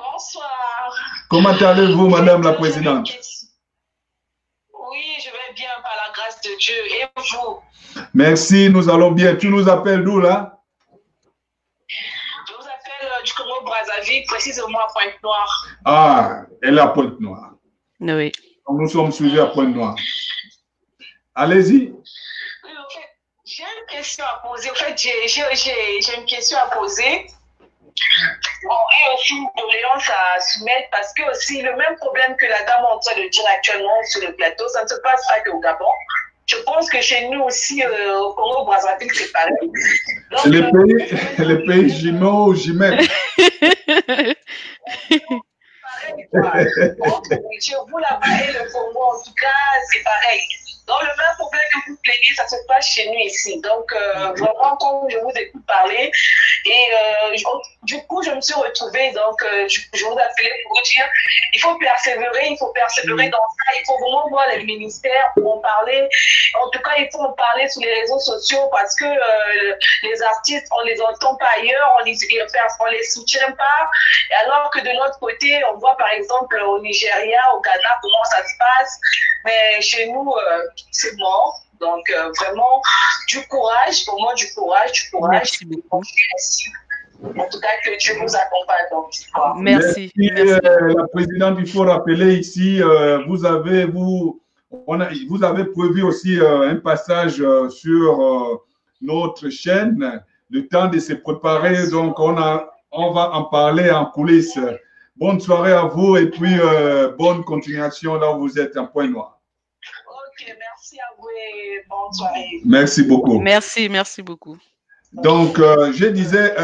Bonsoir. Comment allez-vous, Madame la présidente? Oui, je vais bien par la grâce de Dieu. Et vous? Merci, nous allons bien. Tu nous appelles d'où là? Je vous appelle du Congo-Brazzaville, précisément à Pointe-Noire. Ah, elle est à Pointe-Noire. Oui. Donc, nous sommes suivis à Pointe-Noire. Allez-y. Oui, en fait, j'ai une question à poser. En fait, j'ai une question à poser. Et aussi une doléance à soumettre, parce que aussi le même problème que la dame est en train de dire actuellement sur le plateau, ça ne se passe pas qu'au Gabon. Je pense que chez nous aussi, au Congo-Brazzaville, c'est pareil. C'est les pays jumeaux, jumelles. Chez vous là-bas et le Congo, en tout cas, c'est pareil. Donc, le même problème que vous plaignez, ça se passe chez nous ici. Donc, vraiment, quand je vous écoute parler, et du coup, je me suis retrouvée, donc, je vous appelais pour vous dire, il faut persévérer dans ça, il faut vraiment voir les ministères pour en parler. En tout cas, il faut en parler sur les réseaux sociaux, parce que les artistes, on les entend pas ailleurs, on les soutient pas, alors que de l'autre côté, on voit par exemple au Nigeria, au Ghana, comment ça se passe, mais chez nous, c'est mort. Donc, vraiment, du courage, pour moi, du courage. Merci beaucoup. Merci. En tout cas, que Dieu vous accompagne dans l'histoire. Merci. La présidente, il faut rappeler ici, vous avez prévu aussi un passage sur notre chaîne, le temps de se préparer. Donc, on va en parler en coulisses. Bonne soirée à vous et puis bonne continuation là où vous êtes en Pointe-Noire. Ok, merci à vous et bonne soirée. Merci beaucoup. Merci beaucoup. Donc, je disais,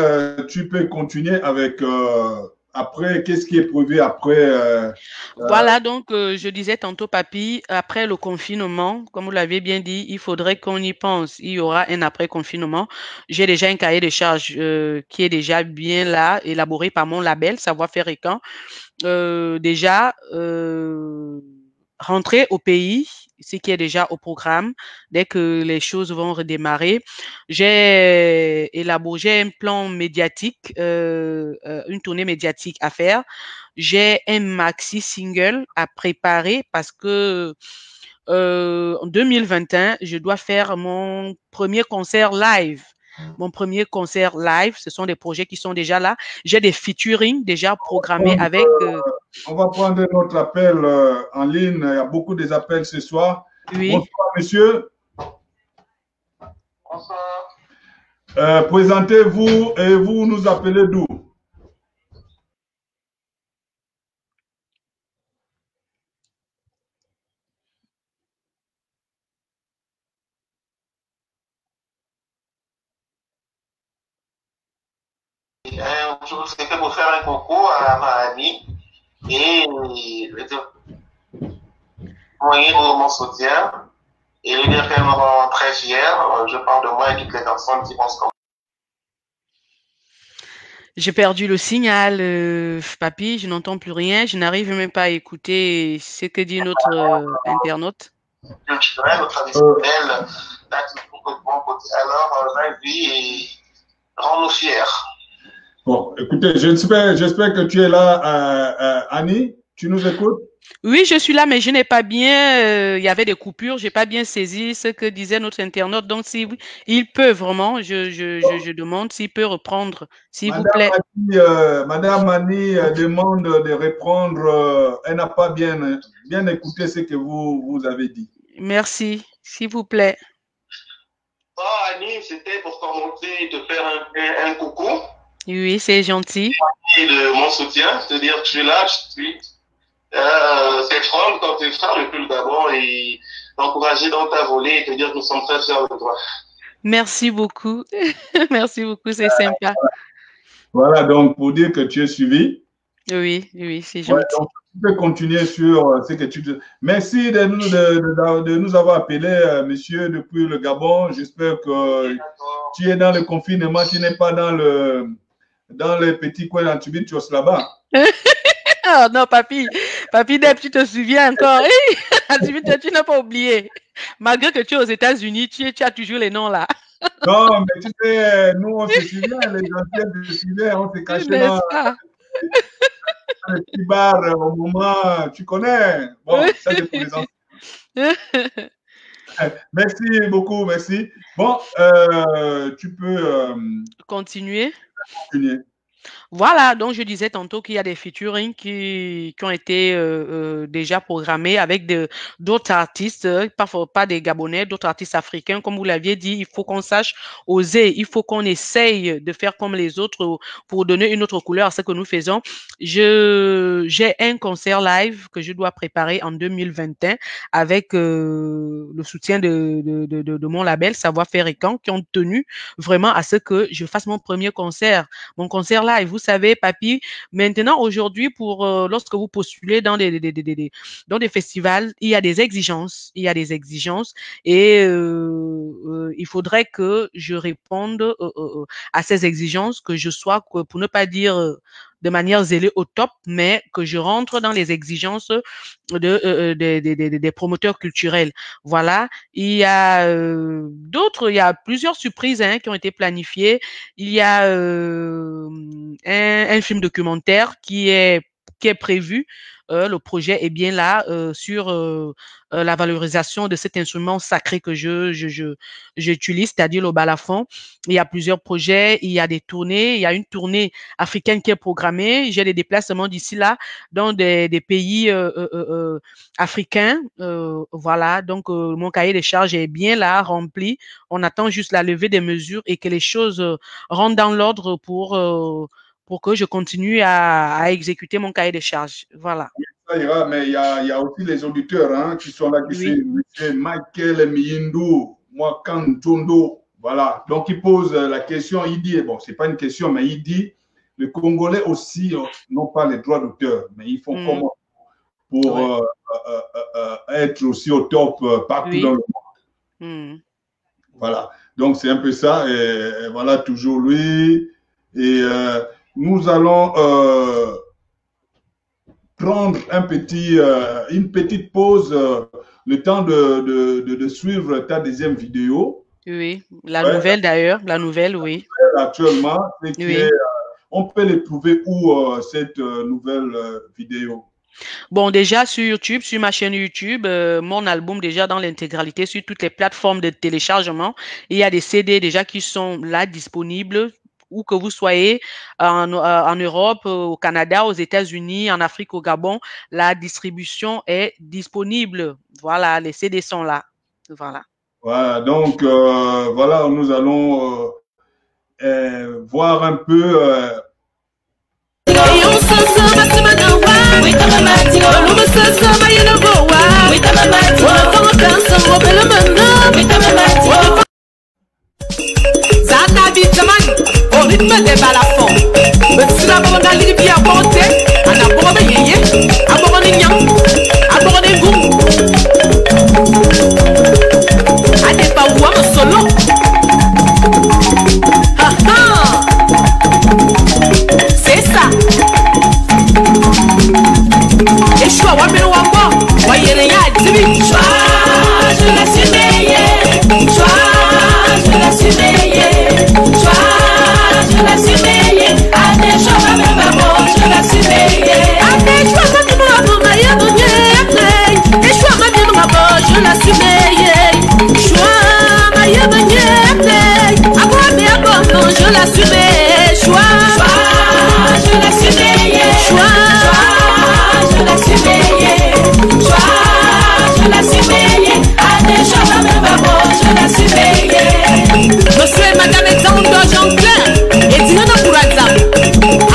tu peux continuer avec après, qu'est-ce qui est prévu après Voilà, donc je disais tantôt, Papy, après le confinement, comme vous l'avez bien dit, il faudrait qu'on y pense. Il y aura un après-confinement. J'ai déjà un cahier de charges qui est déjà bien là, élaboré par mon label Savoir Faire et Quand. Déjà, rentrer au pays, ce qui est déjà au programme, dès que les choses vont redémarrer. J'ai élaboré un plan médiatique, une tournée médiatique à faire. J'ai un maxi single à préparer parce que en 2021, je dois faire mon premier concert live mon premier concert live. Ce sont des projets qui sont déjà là. J'ai des featuring déjà programmés avec... On va prendre notre appel en ligne. Il y a beaucoup des appels ce soir. Oui. Bonsoir, monsieur. Bonsoir. Présentez-vous et vous nous appelez d'où? C'était pour faire un coucou à ma amie et témoigner de mon soutien et lui dire qu'elle me rend très fière. Je parle de moi et toutes les personnes qui pensent comme moi. J'ai perdu le signal, papy, je n'entends plus rien, je n'arrive même pas à écouter ce que dit notre internaute. Culturel, traditionnel, alors la vie rend-nous fiers. Bon, écoutez, j'espère que tu es là, Annie, tu nous écoutes? Oui, je suis là, mais je n'ai pas bien, il y avait des coupures, je n'ai pas bien saisi ce que disait notre internaute. Donc, si il peut vraiment, je demande s'il peut reprendre, s'il vous plaît. Madame Annie demande de reprendre, elle n'a pas bien écouté ce que vous avez dit. Merci, s'il vous plaît. Oh, Annie, c'était pour commencer et te faire un coucou. Oui, c'est gentil. Et de mon soutien, te dire que je suis là, je suis. C'est Franck, quand tu es frère, le plus d'abord, et t'encourager dans ta volée et te dire que nous sommes très fiers de toi. Merci beaucoup. Merci beaucoup, c'est sympa. Voilà, donc pour dire que tu es suivi. Oui, oui, c'est gentil. Ouais, donc, tu peux continuer sur ce que tu dis. Merci de nous avoir appelé, monsieur, depuis le Gabon. J'espère que tu es dans le confinement, tu n'es pas dans les petits coins d'Antubitos là-bas. Oh non, papy Deb, tu te souviens encore? Tu n'as pas oublié. Malgré que tu es aux États-Unis, tu as toujours les noms là. Non, mais tu sais, nous, on se souvient, les anciens se souviennent, on s'est cachés dans les petits bars au moment, tu connais. Bon, ça c'est pour les anciens. Merci beaucoup, merci. Bon, tu peux continuer. Voilà, donc je disais tantôt qu'il y a des featuring qui ont été déjà programmés avec d'autres artistes, pas des Gabonais, d'autres artistes africains. Comme vous l'aviez dit, il faut qu'on sache oser, il faut qu'on essaye de faire comme les autres pour donner une autre couleur à ce que nous faisons. J'ai un concert live que je dois préparer en 2021 avec le soutien de mon label Savoir-faire et Camp, qui ont tenu vraiment à ce que je fasse mon premier concert, mon concert live. Vous savez, papy, maintenant, aujourd'hui, lorsque vous postulez dans des festivals, il y a des exigences. Il y a des exigences et il faudrait que je réponde à ces exigences, que je sois, pour ne pas dire de manière zélée au top, mais que je rentre dans les exigences des promoteurs culturels. Voilà. Il y a il y a plusieurs surprises qui ont été planifiées. Il y a un film documentaire qui est prévu. Le projet est bien là sur la valorisation de cet instrument sacré que j'utilise, c'est-à-dire le balafon. Il y a plusieurs projets, il y a des tournées, il y a une tournée africaine qui est programmée. J'ai des déplacements d'ici là dans des pays africains. Voilà, donc mon cahier de charges est bien là, rempli. On attend juste la levée des mesures et que les choses rentrent dans l'ordre pour que je continue à exécuter mon cahier de charges. Voilà. Ça ira, mais il y a aussi les auditeurs qui sont là, qui sont M. Michael Miyindou, Mwakan Tondo. Voilà. Donc, il pose la question, il dit, bon, c'est pas une question, mais il dit, les Congolais aussi n'ont pas les droits d'auteur, mais ils font comment pour être aussi au top partout dans le monde. Voilà. Donc, c'est un peu ça. Et voilà, toujours lui. Et nous allons prendre une petite pause, le temps de suivre ta deuxième vidéo. Oui, la nouvelle d'ailleurs, la nouvelle, oui. Actuellement, c'est on peut les trouver où cette nouvelle vidéo? Bon, déjà sur YouTube, sur ma chaîne YouTube, mon album déjà dans l'intégralité sur toutes les plateformes de téléchargement. Il y a des CD déjà qui sont là disponibles où que vous soyez en Europe, au Canada, aux États-Unis, en Afrique, au Gabon. La distribution est disponible. Voilà, les CD sont là. Voilà. Voilà, donc voilà, nous allons voir un peu c'est ça. Et choix, je la suis meillée. Je la suis meillée. Je la suis meillée. Allez, je la suis meillée. Allez, je la suis Monsieur et Madame Exandre Jean-Claire et Dina Kouraza.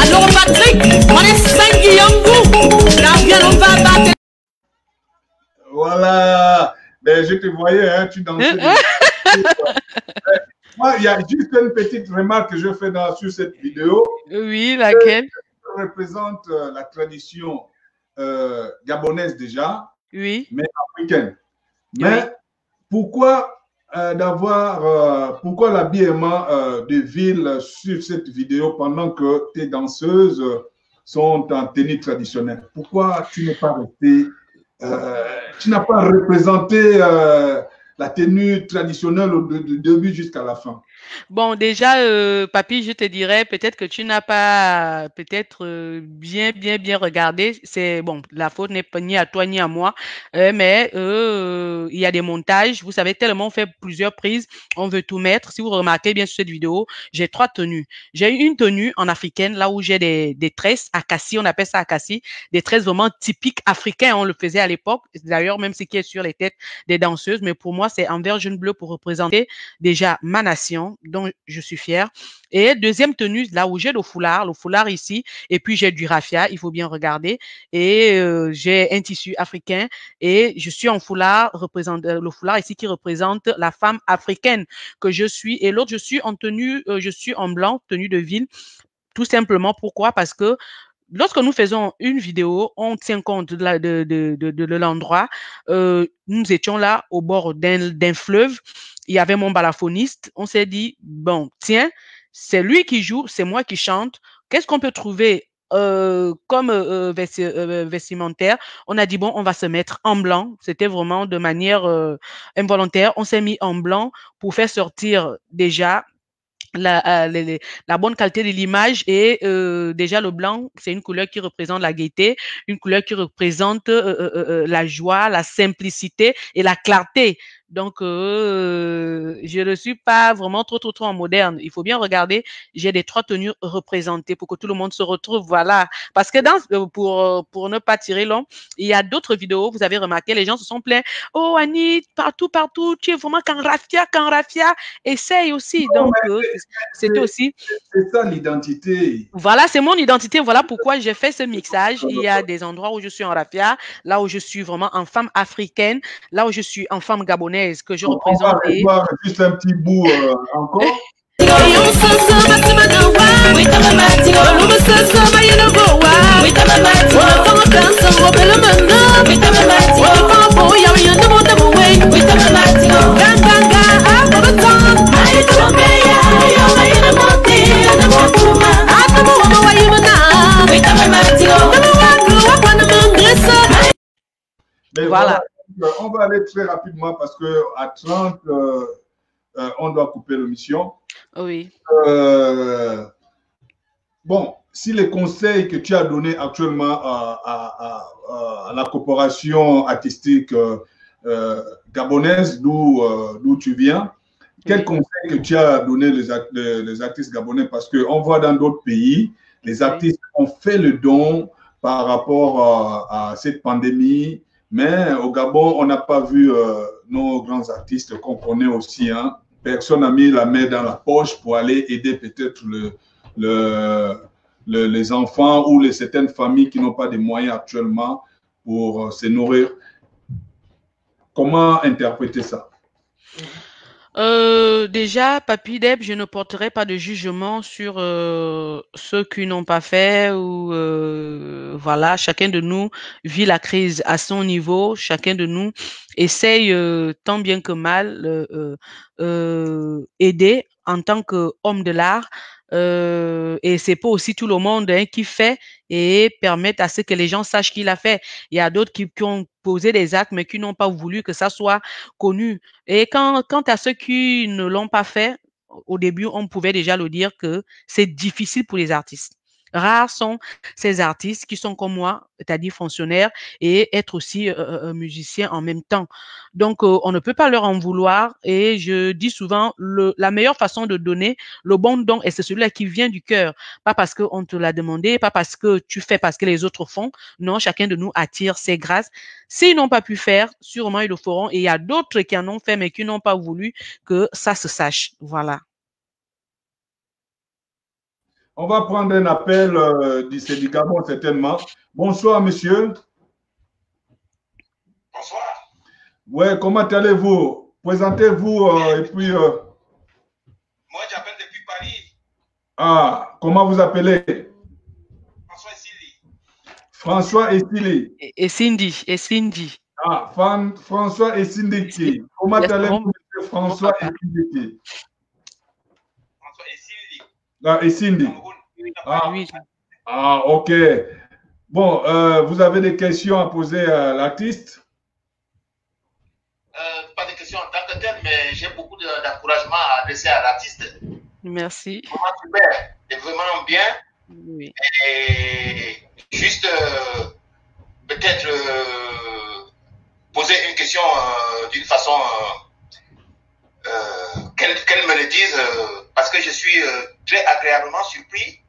Alors Patrick, on est 5 Guillaume. On va battre. Voilà, ben, je te voyais, hein, tu dansais. Moi, il y a juste une petite remarque que je fais sur cette vidéo. Oui, laquelle? Ça représente la tradition gabonaise déjà, oui, mais africaine. Mais oui. Pourquoi pourquoi l'habillement de ville sur cette vidéo pendant que tes danseuses sont en tenue traditionnelle? Pourquoi tu n'es pas resté, tu n'as pas représenté la tenue traditionnelle du début jusqu'à la fin? Bon, déjà, papy, je te dirais peut-être que tu n'as pas bien regardé. C'est bon, la faute n'est pas ni à toi ni à moi, mais il y a des montages. Vous savez, tellement on fait plusieurs prises, on veut tout mettre. Si vous remarquez bien sur cette vidéo, j'ai 3 tenues. J'ai une tenue en africaine, là où j'ai des tresses akassi, on appelle ça akassi, des tresses vraiment typiques africains. On le faisait à l'époque. D'ailleurs, même ce qui est sur les têtes des danseuses, mais pour moi, c'est en vert jaune bleu pour représenter déjà ma nation, dont je suis fière. Et deuxième tenue, là où j'ai le foulard ici, et puis j'ai du raffia, il faut bien regarder, et j'ai un tissu africain, et je suis en foulard, le foulard ici qui représente la femme africaine que je suis, et l'autre, je suis en tenue, je suis en blanc, tenue de ville, tout simplement. Pourquoi? Parce que lorsque nous faisons une vidéo, on tient compte de l'endroit. Nous étions là au bord d'un fleuve. Il y avait mon balafoniste. On s'est dit, bon, tiens, c'est lui qui joue, c'est moi qui chante. Qu'est-ce qu'on peut trouver comme vestimentaire? On a dit, bon, on va se mettre en blanc. C'était vraiment de manière involontaire. On s'est mis en blanc pour faire sortir déjà la bonne qualité de l'image. Et déjà le blanc, c'est une couleur qui représente la gaieté, une couleur qui représente la joie, la simplicité et la clarté. Donc je ne suis pas vraiment trop en moderne. Il faut bien regarder, j'ai des 3 tenues représentées pour que tout le monde se retrouve. Voilà, parce que pour ne pas tirer long, il y a d'autres vidéos, vous avez remarqué, les gens se sont plaints, oh Annie, partout tu es vraiment quand raffia, essaye aussi. Donc c'était aussi, c'est ça l'identité. Voilà, c'est mon identité. Voilà pourquoi j'ai fait ce mixage. Il y a des endroits où je suis en raffia, là où je suis vraiment en femme africaine, là où je suis en femme gabonaise que je représente. On va voir juste un petit bout encore. Mais voilà. On va aller très rapidement parce qu'à 30, on doit couper l'émission. Oui. Bon, si les conseils que tu as donnés actuellement à la coopération artistique gabonaise, d'où tu viens, quels conseils que tu as donné les artistes gabonais? Parce qu'on voit dans d'autres pays, les artistes ont fait le don par rapport à cette pandémie, mais au Gabon, on n'a pas vu nos grands artistes qu'on connaît aussi. Hein. Personne n'a mis la main dans la poche pour aller aider peut-être les enfants ou certaines familles qui n'ont pas de moyens actuellement pour se nourrir. Comment interpréter ça? Déjà, Papy Deb, je ne porterai pas de jugement sur ceux qui n'ont pas fait ou voilà, chacun de nous vit la crise à son niveau, chacun de nous essaye tant bien que mal aider en tant qu'homme de l'art. Et c'est pas aussi tout le monde qui fait et permettre à ce que les gens sachent qu'il a fait. Il y a d'autres qui ont posé des actes mais qui n'ont pas voulu que ça soit connu. Et quant à ceux qui ne l'ont pas fait, au début, on pouvait déjà le dire que c'est difficile pour les artistes. Rares sont ces artistes qui sont comme moi, c'est-à-dire fonctionnaires et être aussi musicien en même temps. Donc, on ne peut pas leur en vouloir et je dis souvent, la meilleure façon de donner le bon don, et c'est celui-là qui vient du cœur. Pas parce qu'on te l'a demandé, pas parce que tu fais parce que les autres font. Non, chacun de nous attire ses grâces. S'ils n'ont pas pu faire, sûrement ils le feront. Et il y a d'autres qui en ont fait mais qui n'ont pas voulu que ça se sache. Voilà. On va prendre un appel du Gabon, certainement. Bonsoir, monsieur. Bonsoir. Ouais, comment allez-vous? Présentez-vous et puis... Moi, j'appelle depuis Paris. Ah, comment vous appelez? François Essili. François Essili. Et Cindy, et Cindy. Ah, François Essindiki. Comment allez-vous, monsieur François Essindiki? François Essili. Ah, Essindi. Ah, oui. Ah, ok. Bon, vous avez des questions à poser à l'artiste? Pas de questions en tant que telle, mais j'ai beaucoup d'encouragement à adresser à l'artiste. Merci. Vraiment super, c'est vraiment bien. Oui. Et juste peut-être poser une question d'une façon qu'elle me le dise, parce que je suis très agréablement surpris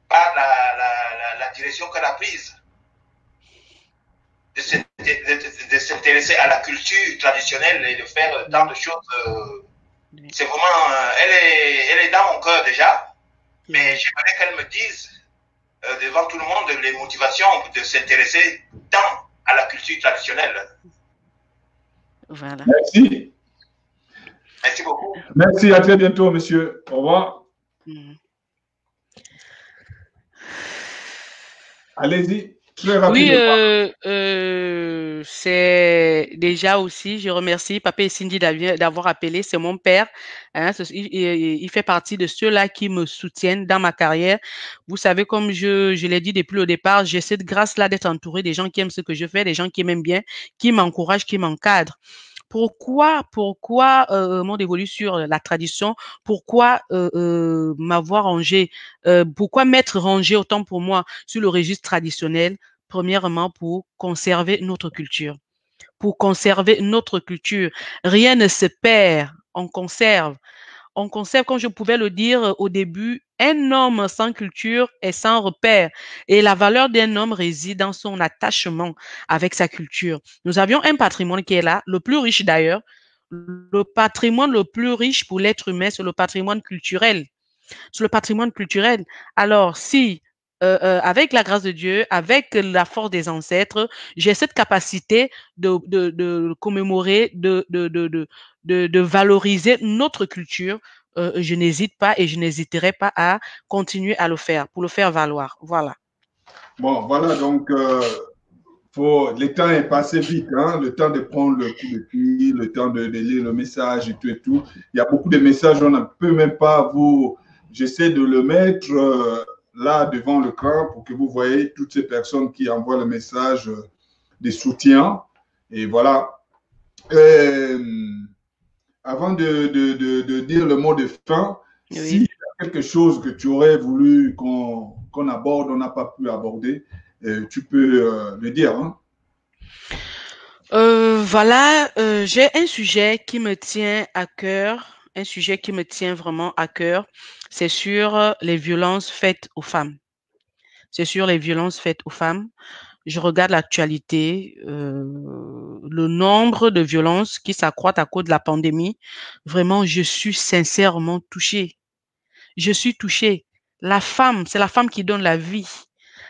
par la direction qu'elle a prise de s'intéresser à la culture traditionnelle et de faire tant de choses. C'est vraiment, elle est dans mon cœur déjà, mais j'aimerais qu'elle me dise devant tout le monde les motivations de s'intéresser tant à la culture traditionnelle. Voilà. Merci. Merci beaucoup. Merci, à très bientôt, monsieur. Au revoir. Allez-y, très rapidement. Oui, c'est déjà aussi, je remercie Papa et Cindy d'avoir appelé, c'est mon père. Hein, il fait partie de ceux-là qui me soutiennent dans ma carrière. Vous savez, comme je l'ai dit depuis le départ, j'ai cette grâce-là d'être entouré des gens qui aiment ce que je fais, des gens qui m'aiment bien, qui m'encouragent, qui m'encadrent. Pourquoi m'ont dévolu sur la tradition? Pourquoi m'avoir rangé? Pourquoi m'être rangé autant pour moi sur le registre traditionnel? Premièrement, pour conserver notre culture. Pour conserver notre culture. Rien ne se perd, on conserve. On conserve, comme je pouvais le dire au début, un homme sans culture est sans repère. Et la valeur d'un homme réside dans son attachement avec sa culture. Nous avions un patrimoine qui est là, le plus riche d'ailleurs. Le patrimoine le plus riche pour l'être humain, c'est le patrimoine culturel. C'est le patrimoine culturel. Alors, si avec la grâce de Dieu, avec la force des ancêtres, j'ai cette capacité de commémorer, de valoriser notre culture. Je n'hésite pas et je n'hésiterai pas à continuer à le faire, pour le faire valoir. Voilà. Bon, voilà, donc le temps est passé vite, hein? Le temps de prendre le coup de fil, le temps de lire le message et tout et tout. Il y a beaucoup de messages, on ne peut même pas vous... J'essaie de le mettre là devant l'écran pour que vous voyez toutes ces personnes qui envoient le message de soutien. Et voilà. Avant de dire le mot de fin, s'il y a quelque chose que tu aurais voulu qu'on qu'on aborde, on n'a pas pu aborder. Tu peux le dire. Hein? Voilà, j'ai un sujet qui me tient à cœur, un sujet qui me tient vraiment à cœur, c'est sur les violences faites aux femmes. C'est sur les violences faites aux femmes. Je regarde l'actualité, le nombre de violences qui s'accroît à cause de la pandémie. Vraiment, je suis sincèrement touchée. Je suis touchée. La femme, c'est la femme qui donne la vie.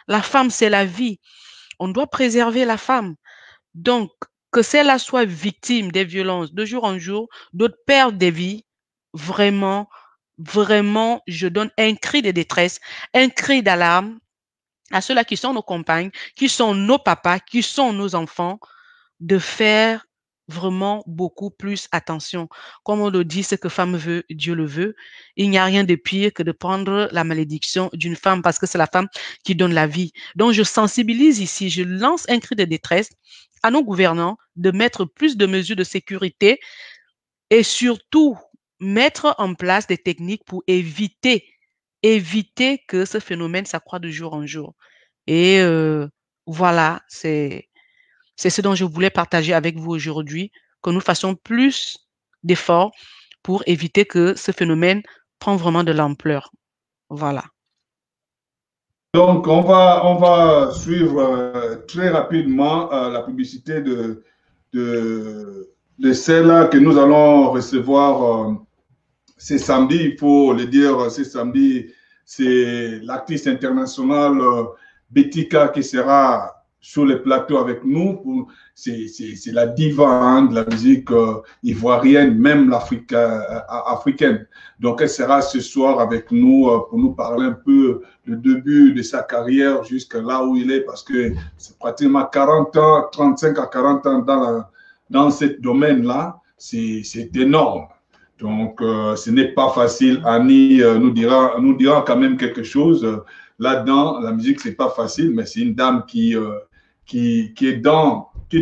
La femme, c'est la vie. On doit préserver la femme. Donc, que celle-là soit victime des violences de jour en jour, d'autres perdent des vies, vraiment, vraiment, je donne un cri de détresse, un cri d'alarme à ceux-là qui sont nos compagnes, qui sont nos papas, qui sont nos enfants, de faire vraiment beaucoup plus attention. Comme on le dit, ce que femme veut, Dieu le veut. Il n'y a rien de pire que de prendre la malédiction d'une femme parce que c'est la femme qui donne la vie. Donc, je sensibilise ici, je lance un cri de détresse à nos gouvernants de mettre plus de mesures de sécurité et surtout mettre en place des techniques pour éviter que ce phénomène s'accroît de jour en jour. Et voilà, c'est ce dont je voulais partager avec vous aujourd'hui, que nous fassions plus d'efforts pour éviter que ce phénomène prenne vraiment de l'ampleur. Voilà. Donc, on va suivre très rapidement la publicité de celle-là que nous allons recevoir ce samedi. Il faut le dire, ce samedi, c'est l'artiste international Betika qui sera sur le plateau avec nous. C'est la diva hein, de la musique ivoirienne, même africaine. Donc, elle sera ce soir avec nous pour nous parler un peu du début de sa carrière jusqu'à là où il est, parce que c'est pratiquement 40 ans, 35 à 40 ans dans ce domaine-là. C'est énorme. Donc, ce n'est pas facile. Annie nous dira quand même quelque chose. Là-dedans, la musique, c'est pas facile, mais c'est une dame qui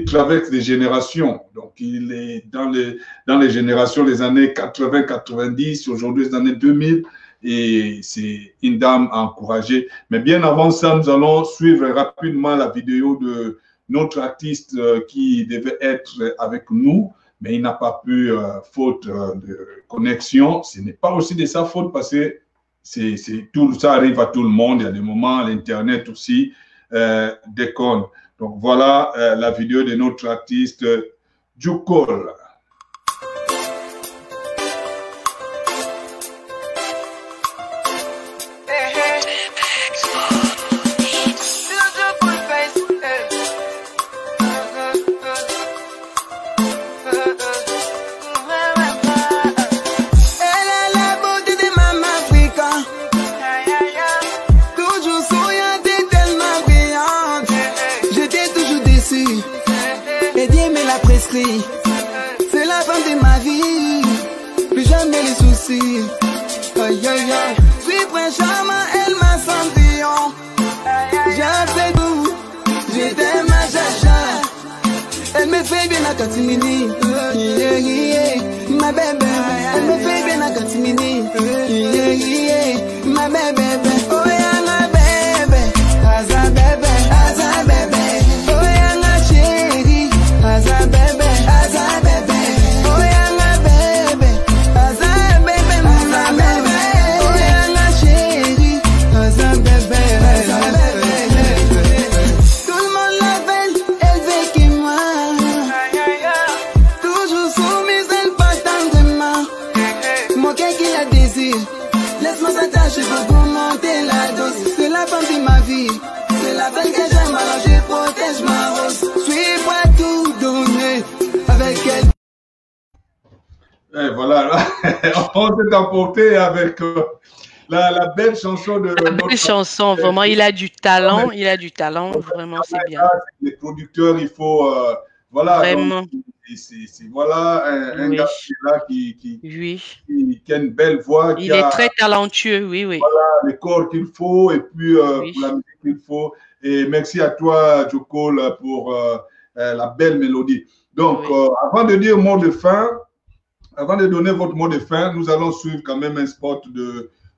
traverse des générations. Donc, il est dans les générations des années 80-90, aujourd'hui les années 2000, et c'est une dame à encourager. Mais bien avant ça, nous allons suivre rapidement la vidéo de notre artiste qui devait être avec nous, mais il n'a pas pu, faute de connexion. Ce n'est pas aussi de sa faute parce que tout ça arrive à tout le monde. Il y a des moments, l'Internet aussi déconne. Donc voilà la vidéo de notre artiste Jukol. C'est la fin de ma vie, plus jamais les soucis. Aïe aïe aïe, suis prêt jamais, elle m'a senti. J'ai fait tout, j'étais ma chacha. Elle me fait bien à Katimini, ma bébé. Elle me fait bien à Katimini, ma bébé. Oh yeah, ma bébé, Aza bébé, Aza bébé. Oh yeah, ma chérie, Aza bébé. Je veux pour monter la dose. C'est la femme de ma vie. C'est la belle que j'aime, alors je protège ma rose. Je suis prêt à tout donner avec elle. Et voilà, on s'est emporté avec la belle chanson de... La belle chanson, vraiment, il a du talent, vraiment, c'est bien. Les producteurs, il faut... voilà, vraiment. Voilà un gars qui a une belle voix. Il est très talentueux, oui. Voilà, le corps qu'il faut et puis pour la musique qu'il faut. Et merci à toi, Jokol, pour la belle mélodie. Donc, avant de dire mot de fin, avant de donner votre mot de fin, nous allons suivre quand même un spot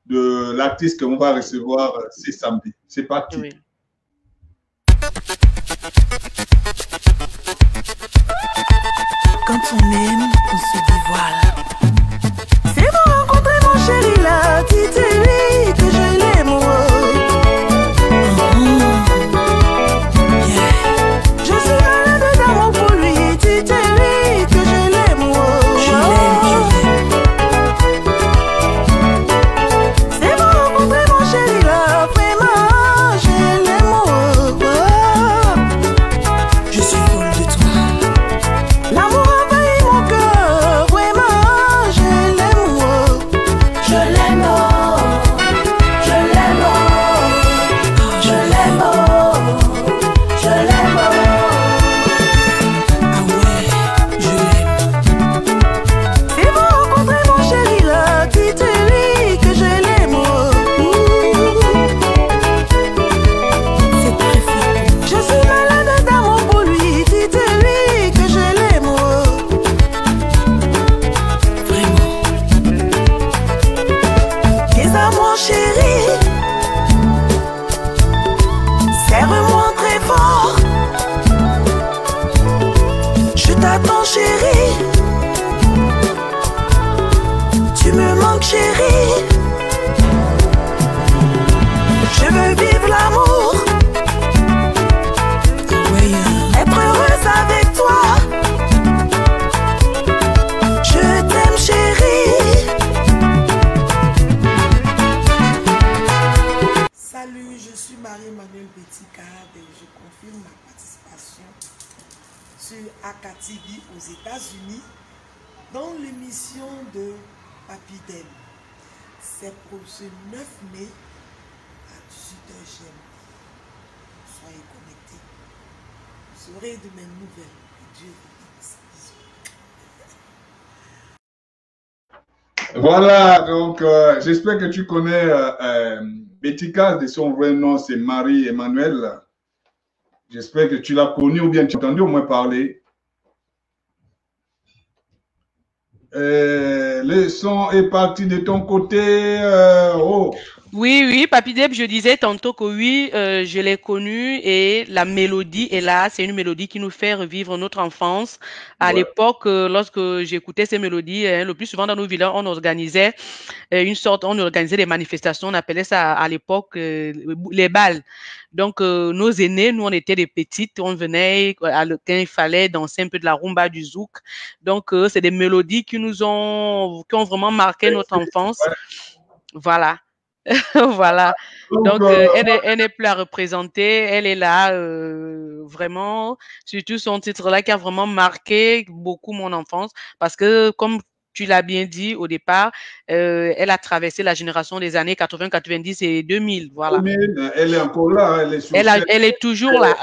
de l'artiste qu'on va recevoir ce samedi. C'est parti. Oui. Quand on aime, on se dévoile. C'est pour rencontrer mon chéri là, c'est lui que je l'aime. Je suis malade d'amour pour lui, c'est lui que je l'aime. C'est pour rencontrer mon chéri là, vraiment je l'aime. Je suis folle de toi. L'amour envahit mon cœur, vraiment je l'aime. Je l'aime, je l'aime, je l'aime, je l'aime. Ah ouais, je l'aime. C'est pour rencontrer mon chéri là, c'est lui que je l'aime. C'est très fort. Je suis malade d'amour pour lui, c'est lui que je l'aime. Vraiment. Mais à mon chéri, serre-moi très fort. Je t'attends chéri. Tu me manques chéri. Je veux vivre l'amour. Être heureuse avec toi. Je t'aime chéri. Salut, je suis Marie-Emmanuelle Betty-Card et je confirme ma participation sur AKTV aux États-Unis dans l'émission de Papy Dem. C'est pour ce 9 mai à 18h GMT. Soyez connectés. Vous saurez de mes nouvelles. Que Dieu vous bénisse. Bisous. Voilà, donc j'espère que tu connais Betty Caz, de son vrai nom c'est Marie-Emmanuelle. J'espère que tu l'as connue ou bien tu as entendu au moins parler. Le son est parti de ton côté. Oh. Oui, oui, Papy Deb, je disais tantôt que oui, je l'ai connu et la mélodie est là. C'est une mélodie qui nous fait revivre notre enfance. À l'époque, lorsque j'écoutais ces mélodies, le plus souvent dans nos villages, on organisait on organisait des manifestations. On appelait ça à l'époque les balles. Donc, nos aînés, nous, on était des petites, on venait quand il fallait danser un peu de la rumba, du zouk. Donc, c'est des mélodies qui ont vraiment marqué notre enfance. Voilà. Voilà. Donc, elle n'est plus à représenter. Elle est là, vraiment, surtout son titre-là qui a vraiment marqué beaucoup mon enfance parce que, comme tu l'as bien dit au départ, elle a traversé la génération des années 80, 90 et 2000. Voilà. 2000, elle est encore là. Elle est, sur elle est toujours là.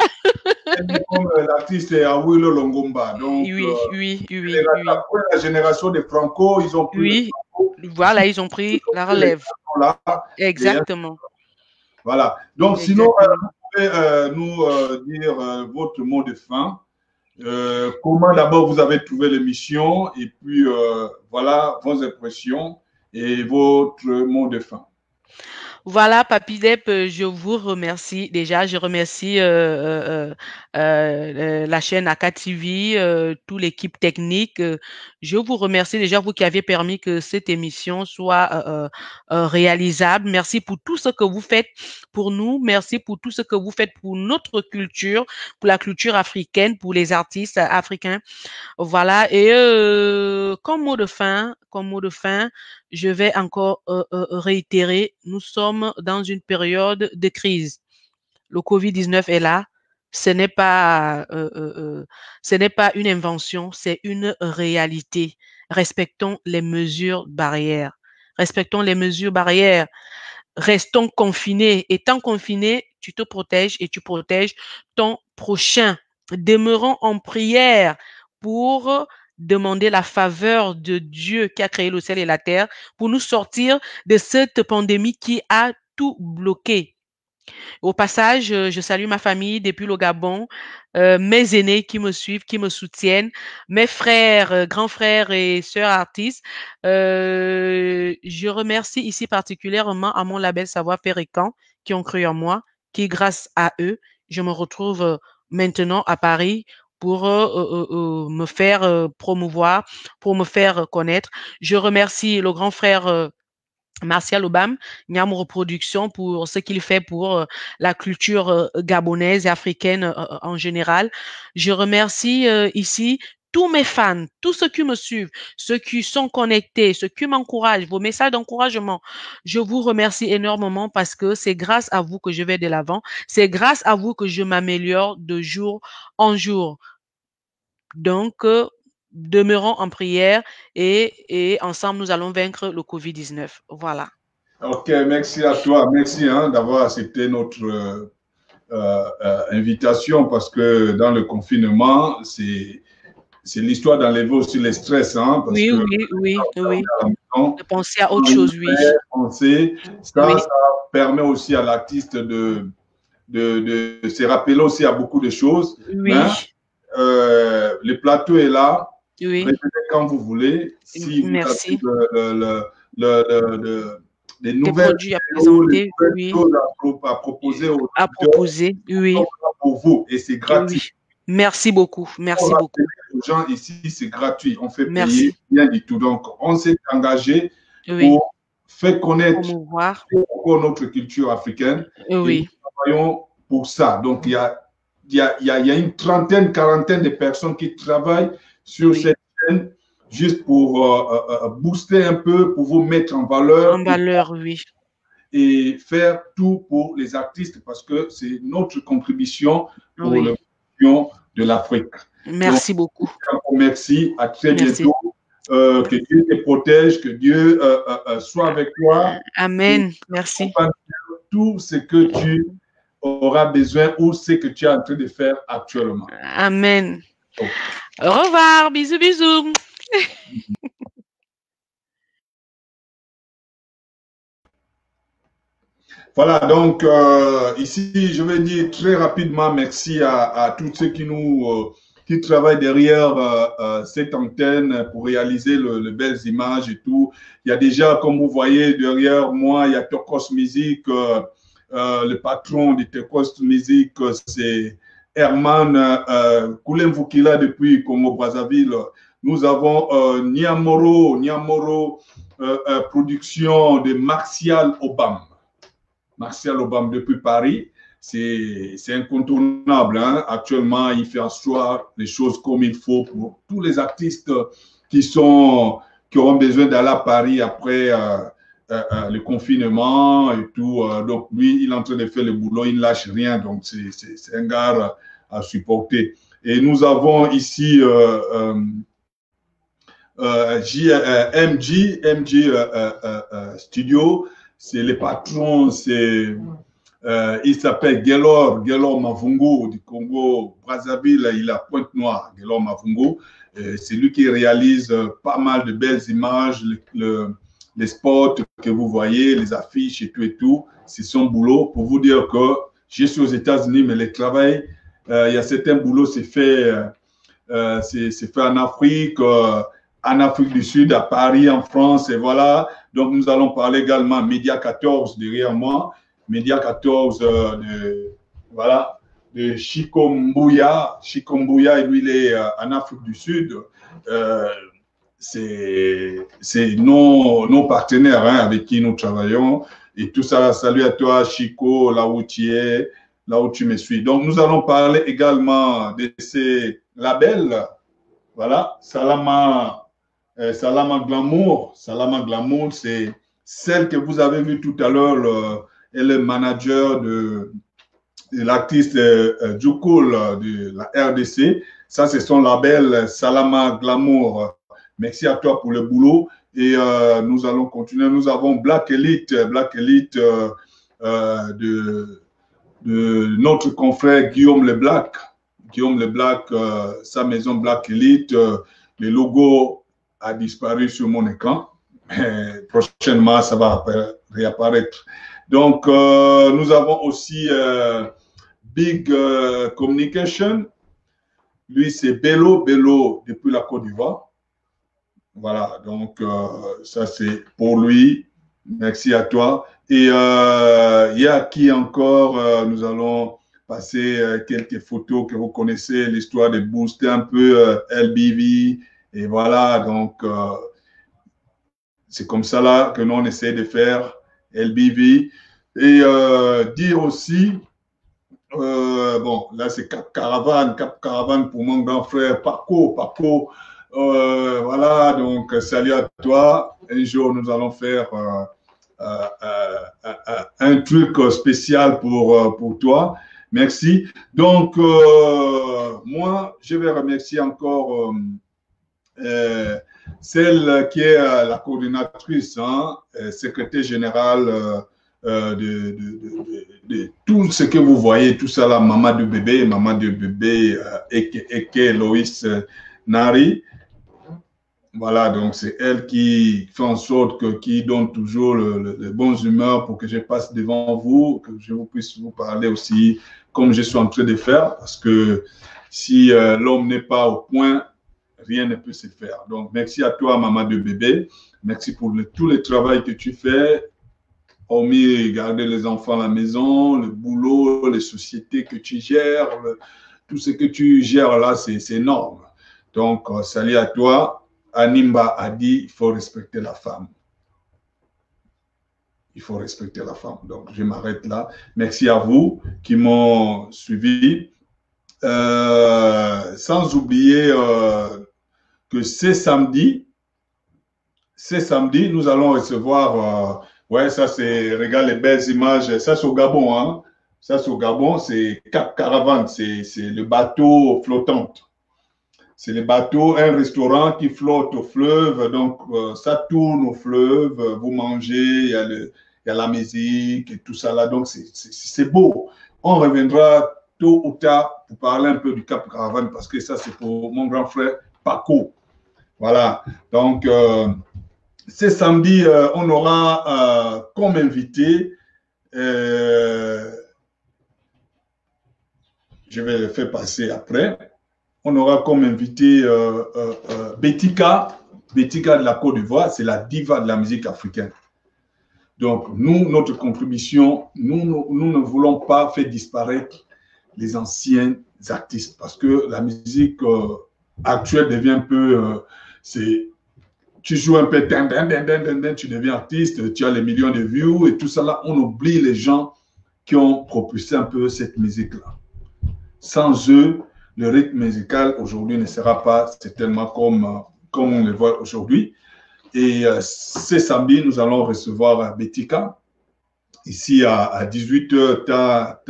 Elle est comme l'artiste Awilo Longomba. Donc, oui. La génération des Franco, ils ont pris. Voilà, ils ont pris la relève. Exactement. Voilà. Donc, sinon, vous pouvez nous dire votre mot de fin. Comment d'abord vous avez trouvé l'émission et puis voilà vos impressions et votre mot de fin. Voilà, Papy Dep, je vous remercie déjà. Je remercie la chaîne AKTV, toute l'équipe technique. Je vous remercie déjà, vous qui avez permis que cette émission soit réalisable. Merci pour tout ce que vous faites pour nous. Merci pour tout ce que vous faites pour notre culture, pour la culture africaine, pour les artistes africains. Voilà. Et comme mot de fin, je vais encore réitérer, nous sommes dans une période de crise. Le Covid-19 est là. Ce n'est pas une invention, c'est une réalité. Respectons les mesures barrières. Respectons les mesures barrières. Restons confinés. Étant confinés, tu te protèges et tu protèges ton prochain. Demeurons en prière pour demander la faveur de Dieu qui a créé le ciel et la terre pour nous sortir de cette pandémie qui a tout bloqué. Au passage, je salue ma famille depuis le Gabon, mes aînés qui me suivent, qui me soutiennent, mes frères, grands frères et sœurs artistes. Je remercie ici particulièrement à mon label Savoir-Faire et Camp qui ont cru en moi, qui grâce à eux, je me retrouve maintenant à Paris pour me faire promouvoir, pour me faire connaître. Je remercie le grand frère Martial Obam, Nyamoro Production, pour ce qu'il fait pour la culture gabonaise et africaine en général. Je remercie ici tous mes fans, tous ceux qui me suivent, ceux qui sont connectés, ceux qui m'encouragent, vos messages d'encouragement. Je vous remercie énormément parce que c'est grâce à vous que je vais de l'avant. C'est grâce à vous que je m'améliore de jour en jour. Donc, demeurons en prière et ensemble, nous allons vaincre le Covid-19. Voilà. Ok, merci à toi. Merci d'avoir accepté notre invitation parce que dans le confinement, c'est l'histoire d'enlever aussi les stress. Parce oui, que oui. De penser à autre chose, oui. Ça permet aussi à l'artiste de se rappeler aussi à beaucoup de choses. Oui. Le plateau est là. Oui. Quand vous voulez. Si merci. Vous avez des nouvelles produits à présenter, choses à proposer à proposer, oui. Pour vous, et c'est gratuit. Oui. Merci beaucoup, merci beaucoup. Les gens ici, c'est gratuit. On fait payer rien du tout. Donc, on s'est engagé pour faire connaître notre culture africaine. Oui. Et nous travaillons pour ça. Donc, il y a une trentaine, quarantaine de personnes qui travaillent sur cette chaîne juste pour booster un peu, pour vous mettre en valeur. En valeur, oui. Et faire tout pour les artistes parce que c'est notre contribution pour l'évolution de l'Afrique. Merci beaucoup. Merci, à très bientôt. Que Dieu te protège, que Dieu soit avec toi. Amen. Merci. Tout ce que tu auras besoin ou ce que tu es en train de faire actuellement. Amen. Au revoir. Bisous, bisous. Voilà, donc ici, je vais dire très rapidement merci à tous ceux qui travaillent derrière cette antenne pour réaliser les belles images et tout. Il y a déjà, comme vous voyez derrière moi, il y a Tokos Music, le patron de Tokos Music, c'est Herman Koulemvukila depuis Congo-Brazzaville. Nous avons Nyamoro Production de Martial Obam. Martial Obam depuis Paris, c'est incontournable. Actuellement, il fait asseoir les choses comme il faut pour tous les artistes qui auront besoin d'aller à Paris après le confinement et tout. Donc, lui, il est en train de faire le boulot, il ne lâche rien. Donc, c'est un gars à supporter. Et nous avons ici MG Studio. C'est le patron, il s'appelle Gelor Mavungo du Congo, Brazzaville, il a Pointe-Noire, Gelor Mavungo. C'est lui qui réalise pas mal de belles images, les spots que vous voyez, les affiches et tout. C'est son boulot. Pour vous dire que je suis aux États-Unis, mais le travail, il y a certains boulots, c'est fait en Afrique. En Afrique du Sud, à Paris, en France, et voilà. Donc, nous allons parler également Média 14 derrière moi. Média 14 de Chico Mbouya. Chico Mbouya, lui, il est en Afrique du Sud. C'est nos partenaires avec qui nous travaillons. Et tout ça, salut à toi, Chico, là où tu es, là où tu me suis. Donc, nous allons parler également de ces labels. Voilà, Salama Glamour. Salama Glamour, c'est celle que vous avez vue tout à l'heure. Elle est manager de l'artiste Djoukul de la RDC. Ça, c'est son label Salama Glamour. Merci à toi pour le boulot. Et nous allons continuer. Nous avon Black Elite de notre confrère Guillaume Leblac. Guillaume Leblac, sa maison Black Elite, le logo a disparu sur mon écran. Prochainement, ça va réapparaître. Donc, nous avons aussi Big Communication. Lui, c'est Bello depuis la Côte d'Ivoire. Voilà, donc ça c'est pour lui. Merci à toi. Et il y a qui encore? Nous allons passer quelques photos que vous connaissez, l'histoire de booster un peu LBV. Et voilà, donc c'est comme ça là que nous on essaie de faire LBV. Et dire aussi, bon, là c'est Cap Caravane pour mon grand frère Paco. Voilà, donc salut à toi. Un jour, nous allons faire un truc spécial pour toi. Merci. Donc, moi, je vais remercier encore celle qui est la coordinatrice, secrétaire générale de tout ce que vous voyez, tout ça là, maman de bébé et Loïs Nari. Voilà, donc c'est elle qui fait en sorte qui donne toujours les bonnes humeurs pour que je passe devant vous, que je puisse vous parler aussi comme je suis en train de faire, parce que si l'homme n'est pas au point, rien ne peut se faire. Donc, merci à toi, maman de bébé. Merci pour tout le travail que tu fais, hormis garder les enfants à la maison, le boulot, les sociétés que tu gères, tout ce que tu gères là, c'est énorme. Donc, salut à toi. Animba a dit, il faut respecter la femme. Il faut respecter la femme. Donc, je m'arrête là. Merci à vous qui m'ont suivi. Sans oublier que c'est samedi, nous allons recevoir, ouais, ça c'est, regarde les belles images, ça c'est au Gabon, hein. Ça c'est au Gabon, c'est Cap Caravane, c'est le bateau flottant. C'est le bateau, un restaurant qui flotte au fleuve, donc ça tourne au fleuve, vous mangez, il y a la musique et tout ça là, donc c'est beau. On reviendra tôt ou tard pour parler un peu du Cap Caravane parce que ça c'est pour mon grand frère Paco. Voilà, donc ce samedi, on aura comme invité, je vais le faire passer après. On aura comme invité Betika de la Côte d'Ivoire, c'est la diva de la musique africaine. Donc, nous, notre contribution, nous ne voulons pas faire disparaître les anciens artistes parce que la musique actuelle devient un peu, tu joues un peu, tu deviens artiste, tu as les millions de views et tout ça là, on oublie les gens qui ont propulsé un peu cette musique-là. Sans eux, le rythme musical aujourd'hui ne sera pas certainement comme on le voit aujourd'hui. Et ce samedi, nous allons recevoir Betika, ici à 18h,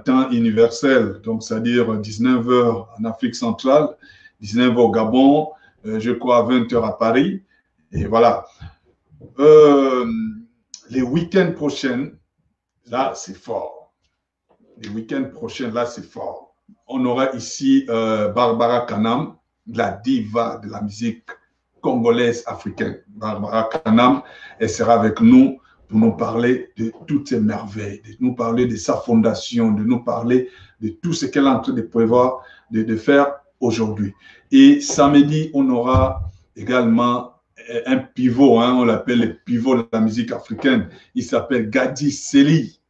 temps universel, donc c'est-à-dire 19h en Afrique centrale, 19h au Gabon, je crois 20h à Paris. Et voilà. Les week-ends prochains, là, c'est fort. Les week-ends prochains, là, c'est fort. On aura ici Barbara Kanam, la diva de la musique congolaise africaine. Barbara Kanam, elle sera avec nous pour nous parler de toutes ces merveilles, de nous parler de sa fondation, de nous parler de tout ce qu'elle est en train de prévoir de faire aujourd'hui. Et samedi, on aura également un pivot, hein, on l'appelle le pivot de la musique africaine. Il s'appelle Gadi Seli.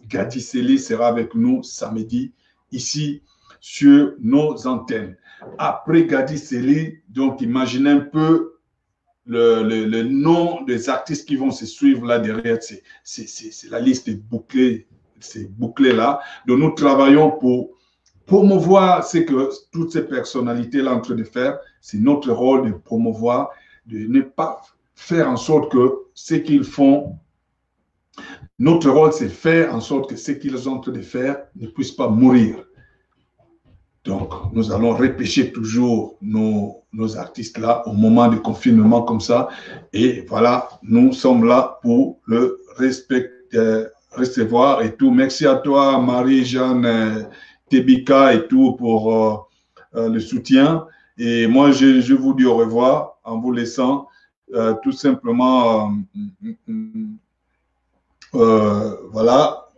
Gadi Seli sera avec nous samedi, ici, sur nos antennes. Après Gadi Seli, donc imaginez un peu le nom des artistes qui vont se suivre là derrière. C'est la liste bouclée, c'est bouclé là. Donc nous travaillons pour promouvoir ce que toutes ces personnalités-là sont en train de faire. C'est notre rôle de promouvoir, de ne pas faire en sorte que ce qu'ils font, notre rôle c'est faire en sorte que ce qu'ils sont en train de faire ne puisse pas mourir. Donc, nous allons repêcher toujours nos artistes-là au moment du confinement comme ça. Et voilà, nous sommes là pour le recevoir et tout. Merci à toi, Marie-Jeanne Tebika et tout pour le soutien. Et moi, je vous dis au revoir en vous laissant tout simplement voilà.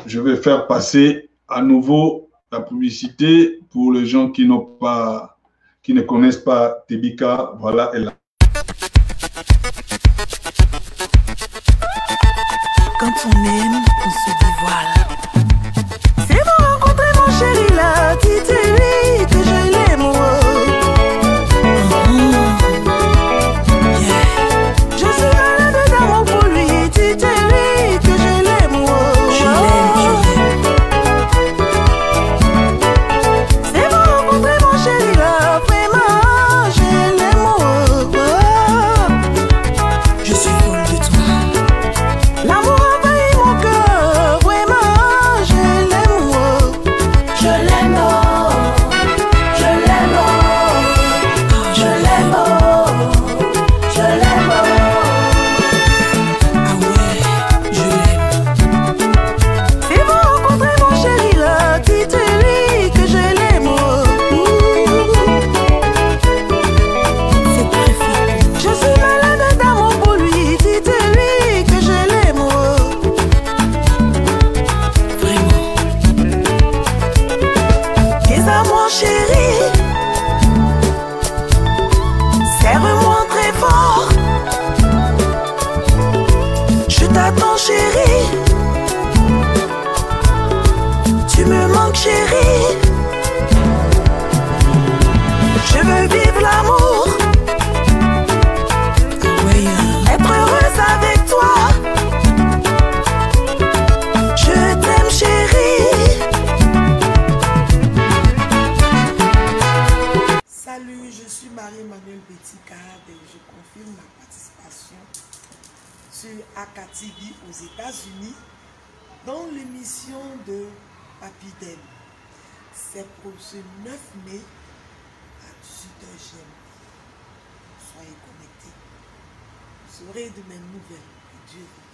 Je vais faire passer à nouveau la publicité pour les gens qui ne connaissent pas Tébika. Voilà, elle a. Quand on aime, on se dévoile. C'est pour rencontrer mon chéri là, c'est lui que je l'aime. Je suis malade d'amour pour lui, c'est lui que je l'aime. Je l'aime. C'est pour rencontrer mon chéri là, vraiment, je l'aime. Je suis folle de toi. L'amour envahit mon cœur, vraiment, je l'aime. Je l'aime, je l'aime, je l'aime, je l'aime. Ah ouais, je l'aime. C'est pour rencontrer mon chéri là, c'est lui que je l'aime. C'est très fort. Je suis malade d'amour pour lui, c'est lui que je l'aime. Vraiment. Qu'est-ce à mon chéri? Serre-moi très fort. Je t'attends chéri. Tu me manques chéri. Je veux vivre l'amour. Être heureuse avec toi. Je t'aime chérie. Salut, je suis Marie-Emmanuel Petit-Cab et je confirme ma participation sur AKTV aux États-Unis dans l'émission de Papi Deb. C'est pour ce 9 mai à 18h GMT. Soyez connectés. Vous saurez de mes nouvelles. Que Dieu vous